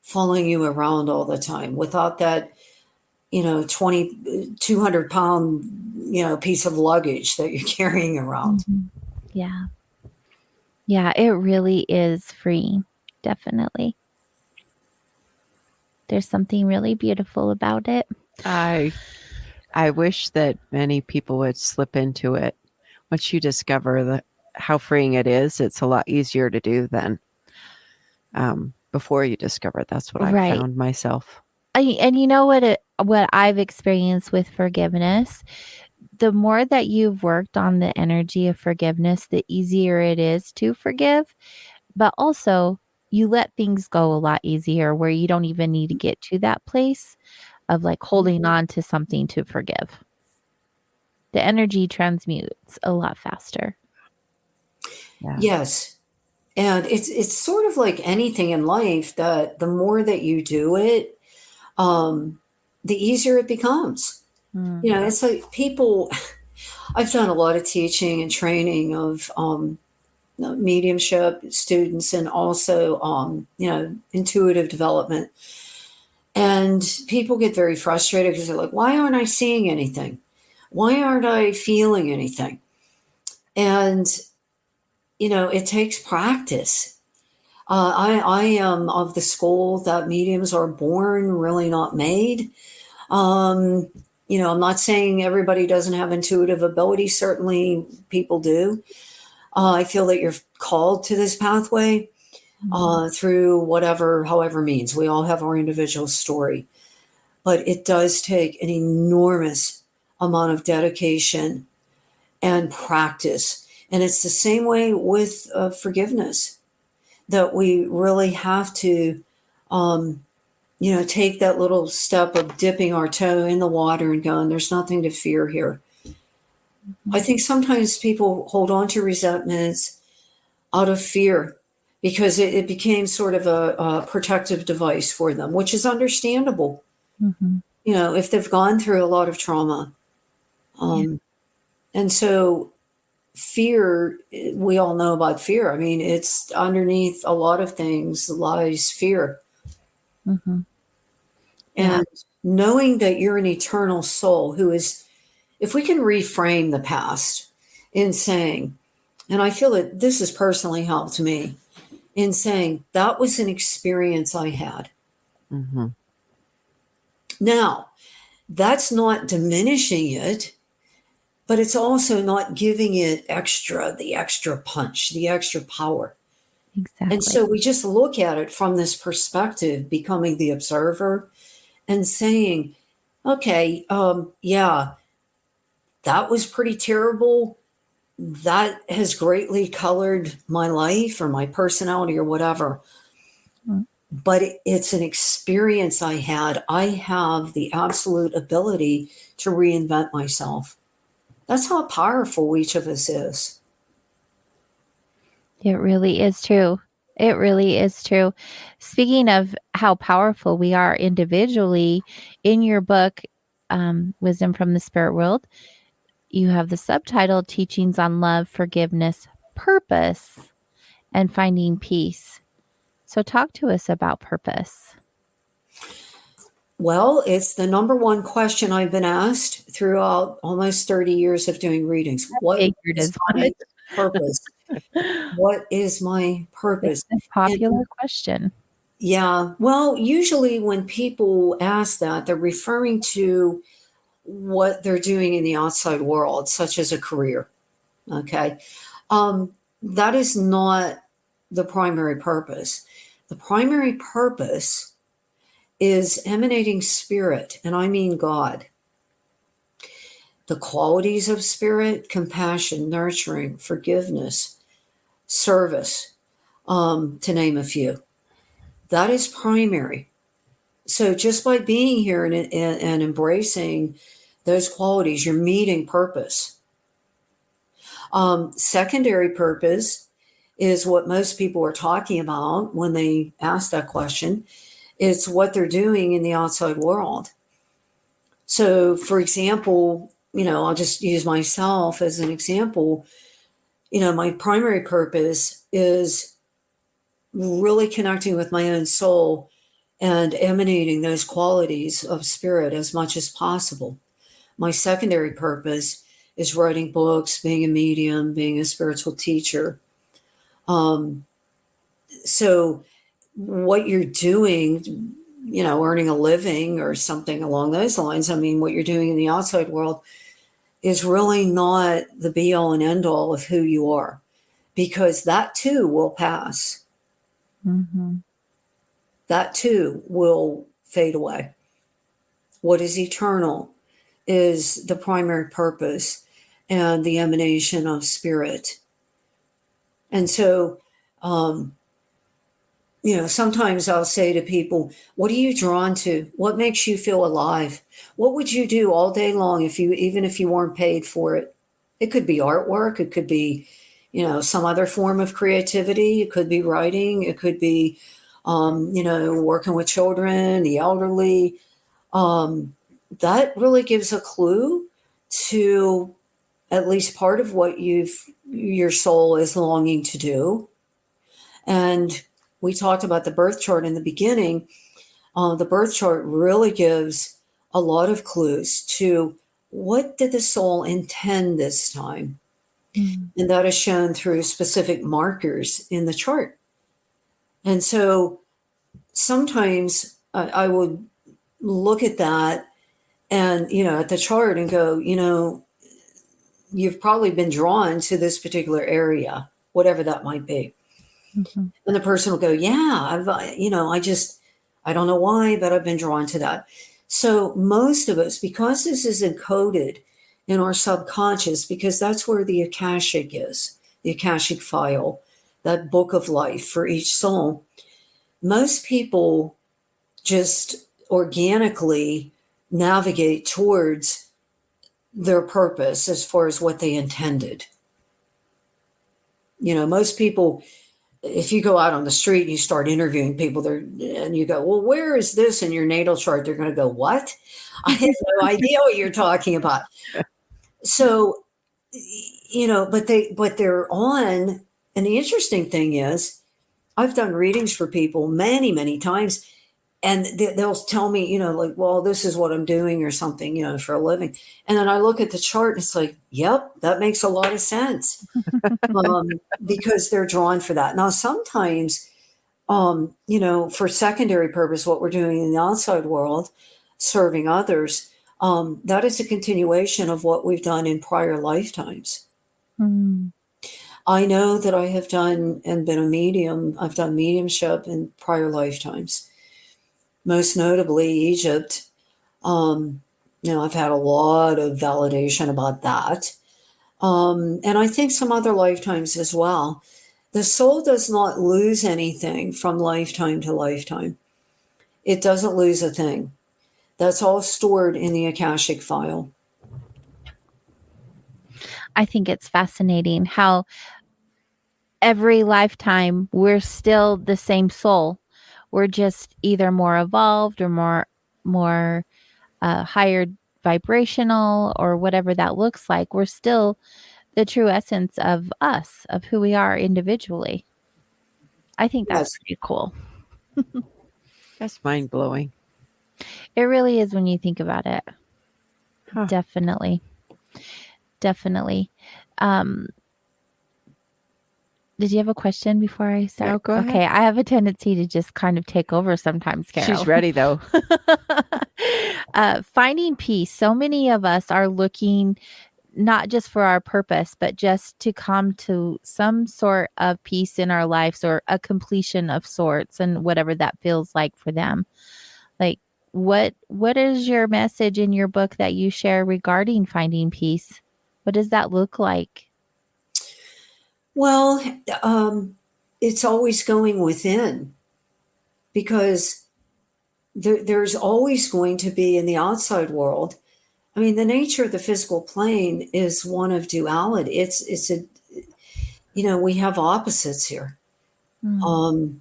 following you around all the time, without that, 200 pound, piece of luggage that you're carrying around. Yeah. Yeah, it really is free. Definitely. There's something really beautiful about it. I wish that many people would slip into it. Once you discover how freeing it is, it's a lot easier to do than before you discover it. That's what I found myself. And you know what I've experienced with forgiveness, the more that you've worked on the energy of forgiveness, the easier it is to forgive. But also, you let things go a lot easier where you don't even need to get to that place of like holding on to something to forgive. The energy transmutes a lot faster. Yeah. Yes. And it's sort of like anything in life that the more that you do it, the easier it becomes. It's like people, I've done a lot of teaching and training of mediumship students and also, intuitive development. And people get very frustrated because they're like, why aren't I seeing anything? Why aren't I feeling anything? And, it takes practice. I am of the school that mediums are born, really not made. I'm not saying everybody doesn't have intuitive ability. Certainly people do. I feel that you're called to this pathway through however means. We all have our individual story. But it does take an enormous amount of dedication and practice. And it's the same way with forgiveness, that we really have to, take that little step of dipping our toe in the water and going, there's nothing to fear here. I think sometimes people hold on to resentments out of fear because it became sort of a protective device for them, which is understandable. If they've gone through a lot of trauma. And so fear, we all know about fear. I mean, it's underneath a lot of things lies fear. And knowing that you're an eternal soul who is, if we can reframe the past in saying, and I feel that this has personally helped me in saying that was an experience I had. Mm-hmm. Now, that's not diminishing it, but it's also not giving it the extra punch, the extra power. Exactly. And so we just look at it from this perspective, becoming the observer and saying, okay, yeah, that was pretty terrible. That has greatly colored my life or my personality or whatever. But it's an experience I had. I have the absolute ability to reinvent myself. That's how powerful each of us is. It really is true. It really is true. Speaking of how powerful we are individually, in your book, Wisdom from the Spirit World, you have the subtitle Teachings on Love, Forgiveness, Purpose, and Finding Peace. So talk to us about purpose. Well, it's the number one question I've been asked throughout almost 30 years of doing readings. What is my purpose? What is my purpose? It's a popular question. Yeah. Well, usually when people ask that, they're referring to what they're doing in the outside world, such as a career. Okay. That is not the primary purpose. The primary purpose is emanating spirit, and I mean God. The qualities of spirit: compassion, nurturing, forgiveness, service, to name a few. That is primary. So just by being here and embracing those qualities, you're meeting purpose. Secondary purpose is what most people are talking about when they ask that question. It's what they're doing in the outside world. So, for example, I'll just use myself as an example. My primary purpose is really connecting with my own soul and emanating those qualities of spirit as much as possible. My secondary purpose is writing books, being a medium, being a spiritual teacher. So what you're doing, earning a living or something along those lines, what you're doing in the outside world is really not the be all and end all of who you are, because that too will pass. Mm-hmm. That too will fade away. What is eternal is the primary purpose and the emanation of spirit. And so, sometimes I'll say to people, what are you drawn to? What makes you feel alive? What would you do all day long even if you weren't paid for it? It could be artwork. It could be, some other form of creativity. It could be writing. It could be, working with children, the elderly. That really gives a clue to at least part of what your soul is longing to do. And we talked about the birth chart in the beginning. The birth chart really gives a lot of clues to what did the soul intend this time. Mm-hmm. And that is shown through specific markers in the chart. And so sometimes I would look at that and, at the chart and go, you've probably been drawn to this particular area, whatever that might be. Mm-hmm. And the person will go, yeah, I don't know why, but I've been drawn to that. So most of us, because this is encoded in our subconscious, because that's where the Akashic is, the Akashic file, that book of life for each soul, most people just organically navigate towards their purpose as far as what they intended. Most people, if you go out on the street and you start interviewing people there and you go, well, where is this in your natal chart? They're going to go, what? I have no idea what you're talking about. So, but they're on. And the interesting thing is, I've done readings for people many, many times, and they'll tell me, like, well, this is what I'm doing or something, for a living. And then I look at the chart and it's like, yep, that makes a lot of sense. Because they're drawn for that. Now, sometimes, for secondary purpose, what we're doing in the outside world, serving others, that is a continuation of what we've done in prior lifetimes. Mm. I know that I have done and been a medium. I've done mediumship in prior lifetimes, most notably Egypt. I've had a lot of validation about that. And I think some other lifetimes as well. The soul does not lose anything from lifetime to lifetime. It doesn't lose a thing. That's all stored in the Akashic file. I think it's fascinating how every lifetime we're still the same soul. We're just either more evolved or more higher vibrational or whatever that looks like. We're still the true essence of us, of who we are individually. I think that's pretty cool. That's mind-blowing. It really is when you think about it. Huh. Definitely. Did you have a question before I start? No, go ahead. Okay, I have a tendency to just kind of take over sometimes, Carole. She's ready, though. Finding peace. So many of us are looking not just for our purpose, but just to come to some sort of peace in our lives or a completion of sorts, and whatever that feels like for them. Like, what is your message in your book that you share regarding finding peace? What does that look like? Well, it's always going within, because there's always going to be in the outside world. I mean, the nature of the physical plane is one of duality. We have opposites here. Mm.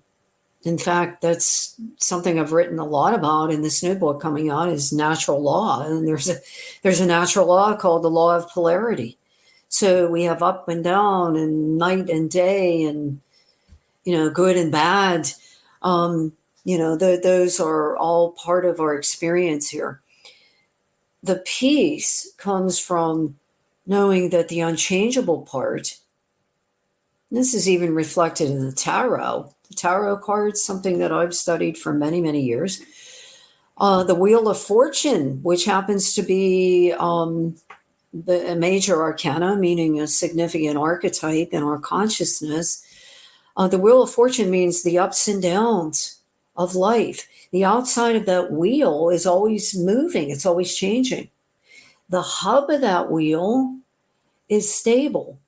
In fact, that's something I've written a lot about in this new book coming out, is natural law. And there's a natural law called the law of polarity. So we have up and down and night and day and, good and bad. Those are all part of our experience here. The peace comes from knowing that the unchangeable part, this is even reflected in the tarot cards, something that I've studied for many, many years. The Wheel of Fortune, which happens to be a major arcana, meaning a significant archetype in our consciousness. The Wheel of Fortune means the ups and downs of life. The outside of that wheel is always moving. It's always changing. The hub of that wheel is stable.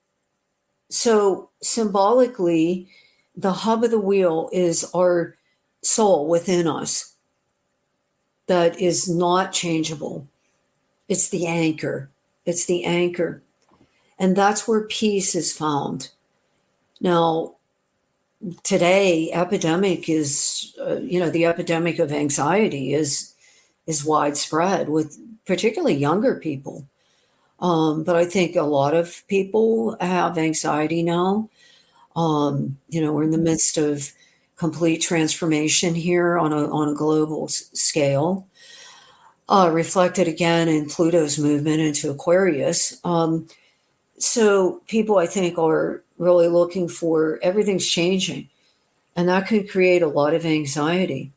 So symbolically, the hub of the wheel is our soul within us that is not changeable. It's the anchor. It's the anchor. And that's where peace is found. Now, today, epidemic is, the epidemic of anxiety is widespread with particularly younger people. But I think a lot of people have anxiety now. We're in the midst of complete transformation here on a global scale. Reflected again in Pluto's movement into Aquarius. So people, I think, are really looking for, everything's changing, and that could create a lot of anxiety.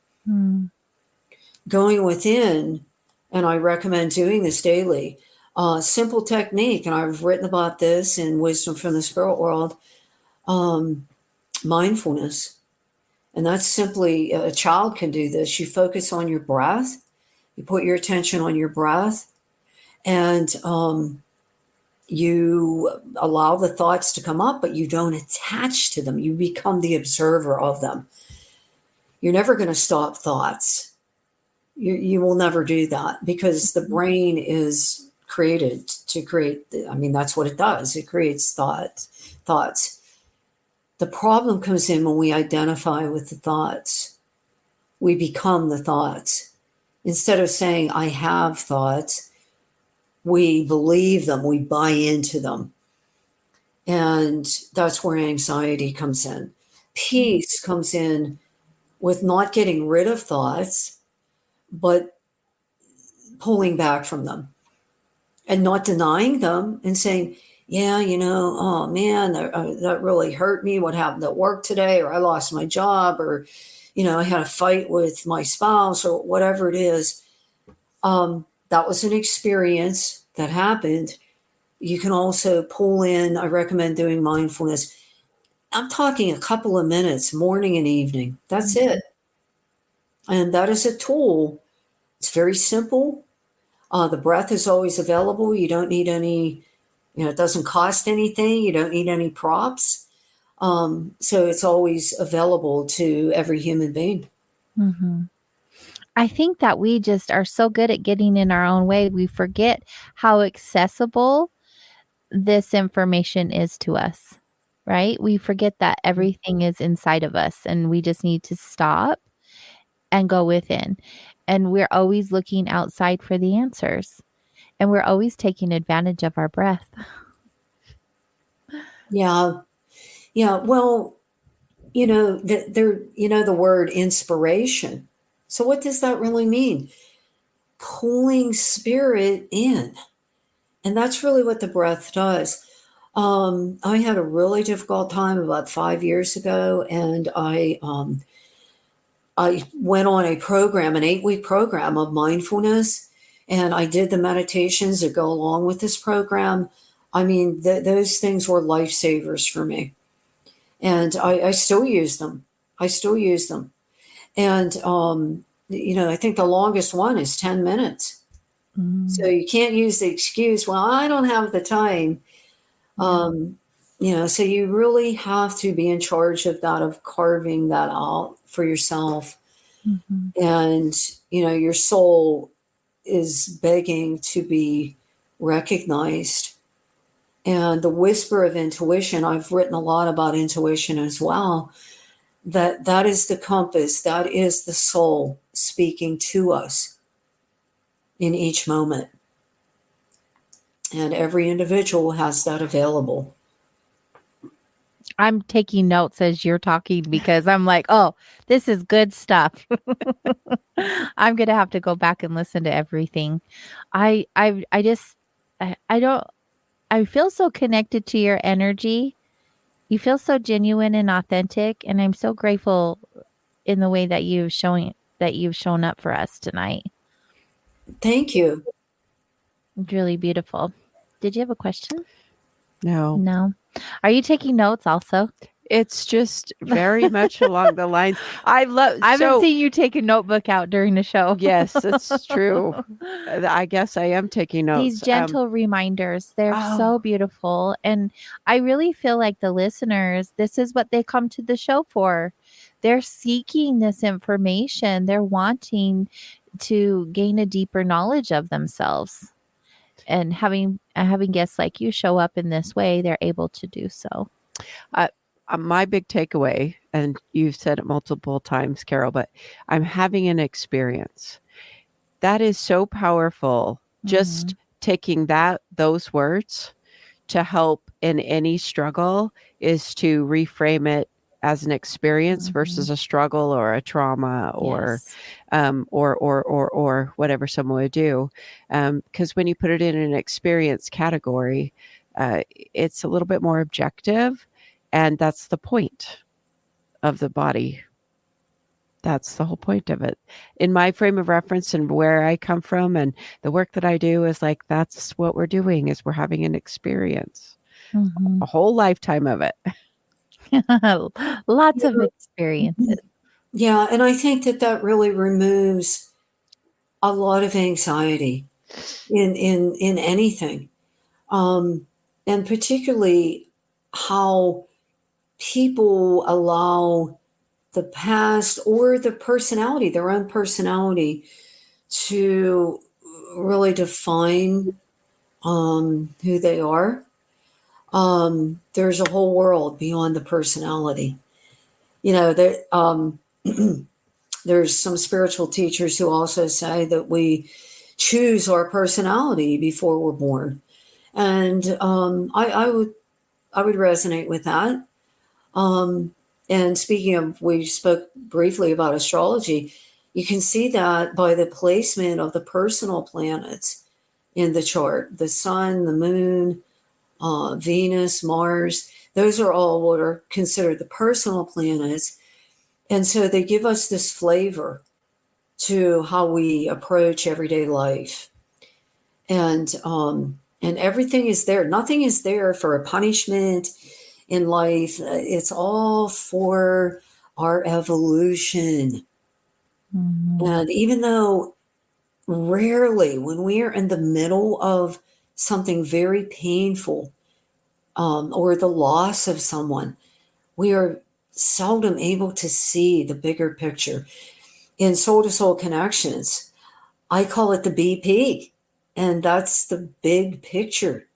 Going within, and I recommend doing this daily, simple technique, and I've written about this in Wisdom from the Spirit World, mindfulness. And that's simply, a child can do this. You focus on your breath. You put your attention on your breath, and you allow the thoughts to come up, but you don't attach to them. You become the observer of them. You're never going to stop thoughts. You will never do that, because the brain is created to create. That's what it does. It creates thoughts. The problem comes in when we identify with the thoughts. We become the thoughts. Instead of saying, I have thoughts, we believe them, we buy into them. And that's where anxiety comes in. Peace comes in with not getting rid of thoughts, but pulling back from them and not denying them and saying, yeah, oh man, that really hurt me. What happened at work today? Or I lost my job, or, I had a fight with my spouse, or whatever it is. That was an experience that happened. You can also pull in, I recommend doing mindfulness. I'm talking a couple of minutes, morning and evening. That's it. And that is a tool. It's very simple. The breath is always available. You don't need any, it doesn't cost anything. You don't need any props. So it's always available to every human being. Mm-hmm. I think that we just are so good at getting in our own way. We forget how accessible this information is to us, right? We forget that everything is inside of us and we just need to stop and go within. And we're always looking outside for the answers. And we're always taking advantage of our breath. Yeah. Yeah. Well, the word inspiration. So what does that really mean? Pulling spirit in. And that's really what the breath does. I had a really difficult time about 5 years ago, and I went on a program, an 8-week program of mindfulness, and I did the meditations that go along with this program. I mean, those things were lifesavers for me. And I still use them. And, I think the longest one is 10 minutes. So you can't use the excuse, well, I don't have the time. So you really have to be in charge of that, of carving that out for yourself. Mm-hmm. And, your soul is begging to be recognized. And the whisper of intuition, I've written a lot about intuition as well, that is the compass, that is the soul speaking to us in each moment. And every individual has that available. I'm taking notes as you're talking because I'm like, oh, this is good stuff. I'm going to have to go back and listen to everything. I feel so connected to your energy. You feel so genuine and authentic. And I'm so grateful in the way that you've shown up for us tonight. Thank you. It's really beautiful. Did you have a question? No. Are you taking notes also? It's just very much along the lines. I haven't seen you take a notebook out during the show. Yes, it's true. I guess I am taking notes. These gentle reminders, they're so beautiful. And I really feel like the listeners, this is what they come to the show for. They're seeking this information. They're wanting to gain a deeper knowledge of themselves. And having guests like you show up in this way, they're able to do so. My big takeaway, and you've said it multiple times, Carole, but I'm having an experience that is so powerful. Just taking those words to help in any struggle is to reframe it as an experience versus a struggle or a trauma or whatever someone would do. Because when you put it in an experience category, it's a little bit more objective. And that's the point of the body. That's the whole point of it. In my frame of reference and where I come from and the work that I do is like, that's what we're doing, is we're having an experience, a whole lifetime of it. Lots of experiences. Yeah. And I think that really removes a lot of anxiety in anything. And particularly how people allow the past or the personality, their own personality, to really define who they are. There's a whole world beyond the personality. There's some spiritual teachers who also say that we choose our personality before we're born. And I would resonate with that. And speaking of, we spoke briefly about astrology. You can see that by the placement of the personal planets in the chart, the sun, the moon, Venus, Mars. Those are all what are considered the personal planets. And so they give us this flavor to how we approach everyday life. And everything is there. Nothing is there for a punishment in life. It's all for our evolution. Mm-hmm. And even though rarely, when we are in the middle of something very painful, or the loss of someone, we are seldom able to see the bigger picture. In soul to soul connections, I call it the BP, and that's the big picture.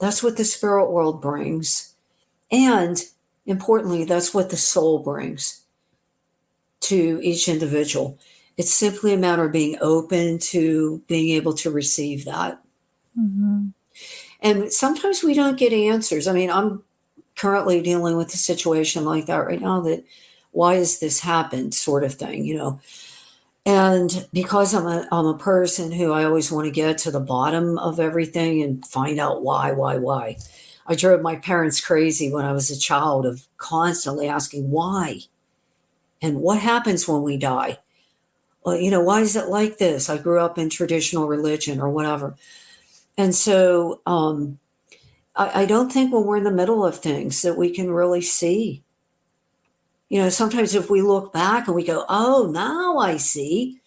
That's what the spirit world brings. And importantly, that's what the soul brings to each individual. It's simply a matter of being open to being able to receive that. Mm-hmm. And sometimes we don't get answers. I mean, I'm currently dealing with a situation like that right now, that why has this happened sort of thing, you know? And because I'm a person who I always want to get to the bottom of everything and find out why. I drove my parents crazy when I was a child of constantly asking why and what happens when we die. Well, you know, why is it like this? I grew up in traditional religion or whatever. And so I don't think when we're in the middle of things that we can really see. You know, sometimes if we look back and we go, oh, now I see.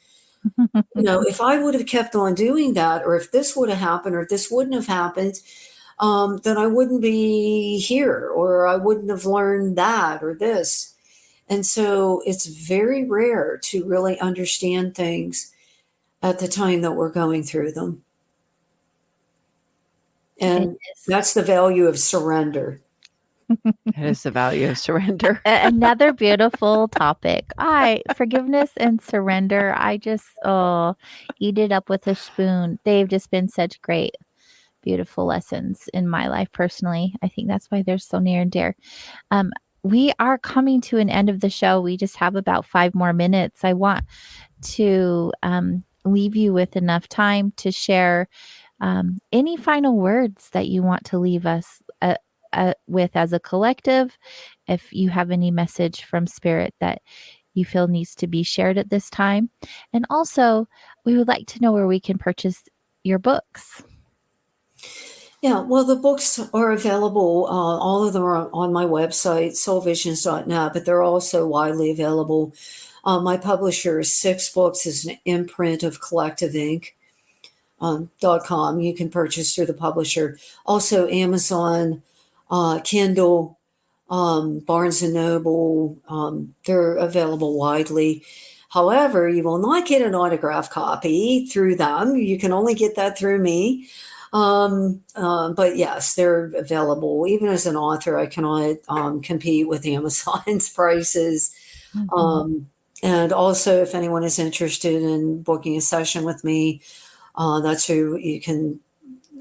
You know, if I would have kept on doing that, or if this would have happened, or if this wouldn't have happened, then I wouldn't be here, or I wouldn't have learned that or this. And so it's very rare to really understand things at the time that we're going through them. And that's the value of surrender. That is the value of surrender. Another beautiful topic. Forgiveness and surrender. I just eat it up with a spoon. They've just been such great, beautiful lessons in my life personally. I think that's why they're so near and dear. We are coming to an end of the show. We just have about 5 more minutes. I want to leave you with enough time to share any final words that you want to leave us with as a collective. If you have any message from Spirit that you feel needs to be shared at this time. And also, we would like to know where we can purchase your books. Yeah, well, the books are available. All of them are on my website, soulvisions.net, but they're also widely available. My publisher is 6 Books, is an imprint of Collective Inc. .com. You can purchase through the publisher. Also, Amazon, Kindle, Barnes and Noble, they're available widely. However, you will not get an autographed copy through them. You can only get that through me. But yes, they're available. Even as an author, I cannot compete with Amazon's prices. Mm-hmm. And also, if anyone is interested in booking a session with me, that's who you can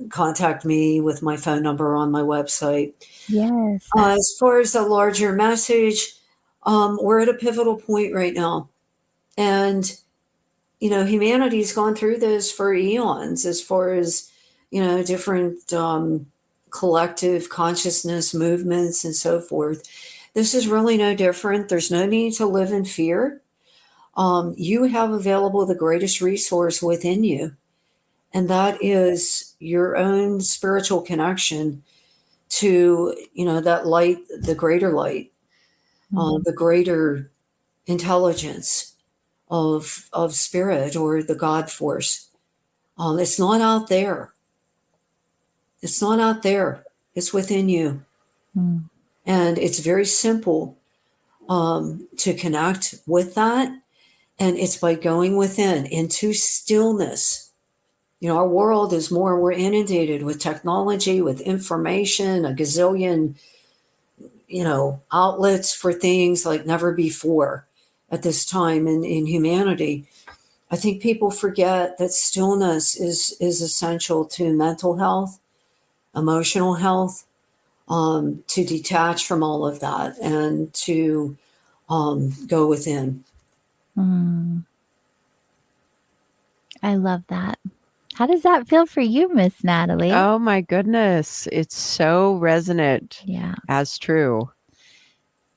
contact me with my phone number on my website. Yes. As far as a larger message, we're at a pivotal point right now. And, you know, humanity's gone through this for eons as far as, you know, different collective consciousness movements and so forth. This is really no different. There's no need to live in fear. You have available the greatest resource within you, and that is your own spiritual connection to, you know, that light, the greater light, the greater intelligence of spirit, or the God force. It's not out there. It's not out there. It's within you. Mm. And it's very simple to connect with that. And it's by going within into stillness. You know, our world is we're inundated with technology, with information, a gazillion, you know, outlets for things like never before at this time in humanity. I think people forget that stillness is essential to mental health, emotional health, to detach from all of that and to go within. I love that. How does that feel for you, Miss Natalie? Oh my goodness. It's so resonant as true.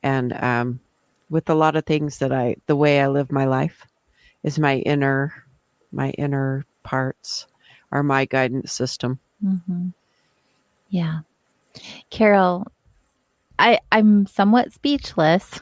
And with a lot of things that the way I live my life is my inner parts are my guidance system. Mm-hmm. Yeah. Carole, I'm somewhat speechless.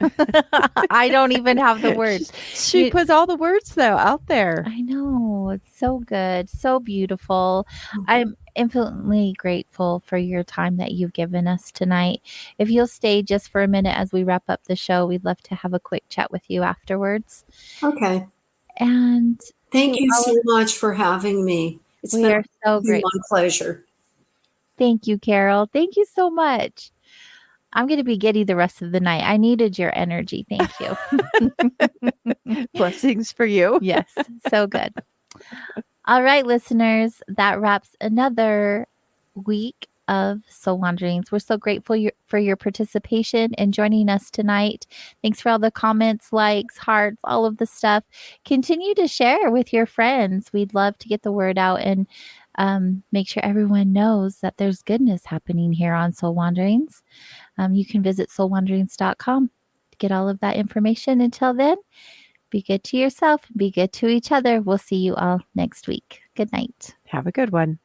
I don't even have the words. She puts all the words though out there. I know. It's so good. So beautiful. I'm infinitely grateful for your time that you've given us tonight. If you'll stay just for a minute as we wrap up the show, we'd love to have a quick chat with you afterwards. Okay. And thank you so much for having me. It's been so great. My pleasure. Thank you, Carole. Thank you so much. I'm going to be giddy the rest of the night. I needed your energy. Thank you. Blessings for you. Yes. So good. All right, listeners, that wraps another week of Soul Wanderings. We're so grateful for your participation and joining us tonight. Thanks for all the comments, likes, hearts, all of the stuff. Continue to share with your friends. We'd love to get the word out and make sure everyone knows that there's goodness happening here on Soul Wanderings. You can visit soulwanderings.com to get all of that information. Until then, be good to yourself, be good to each other. We'll see you all next week. Good night. Have a good one.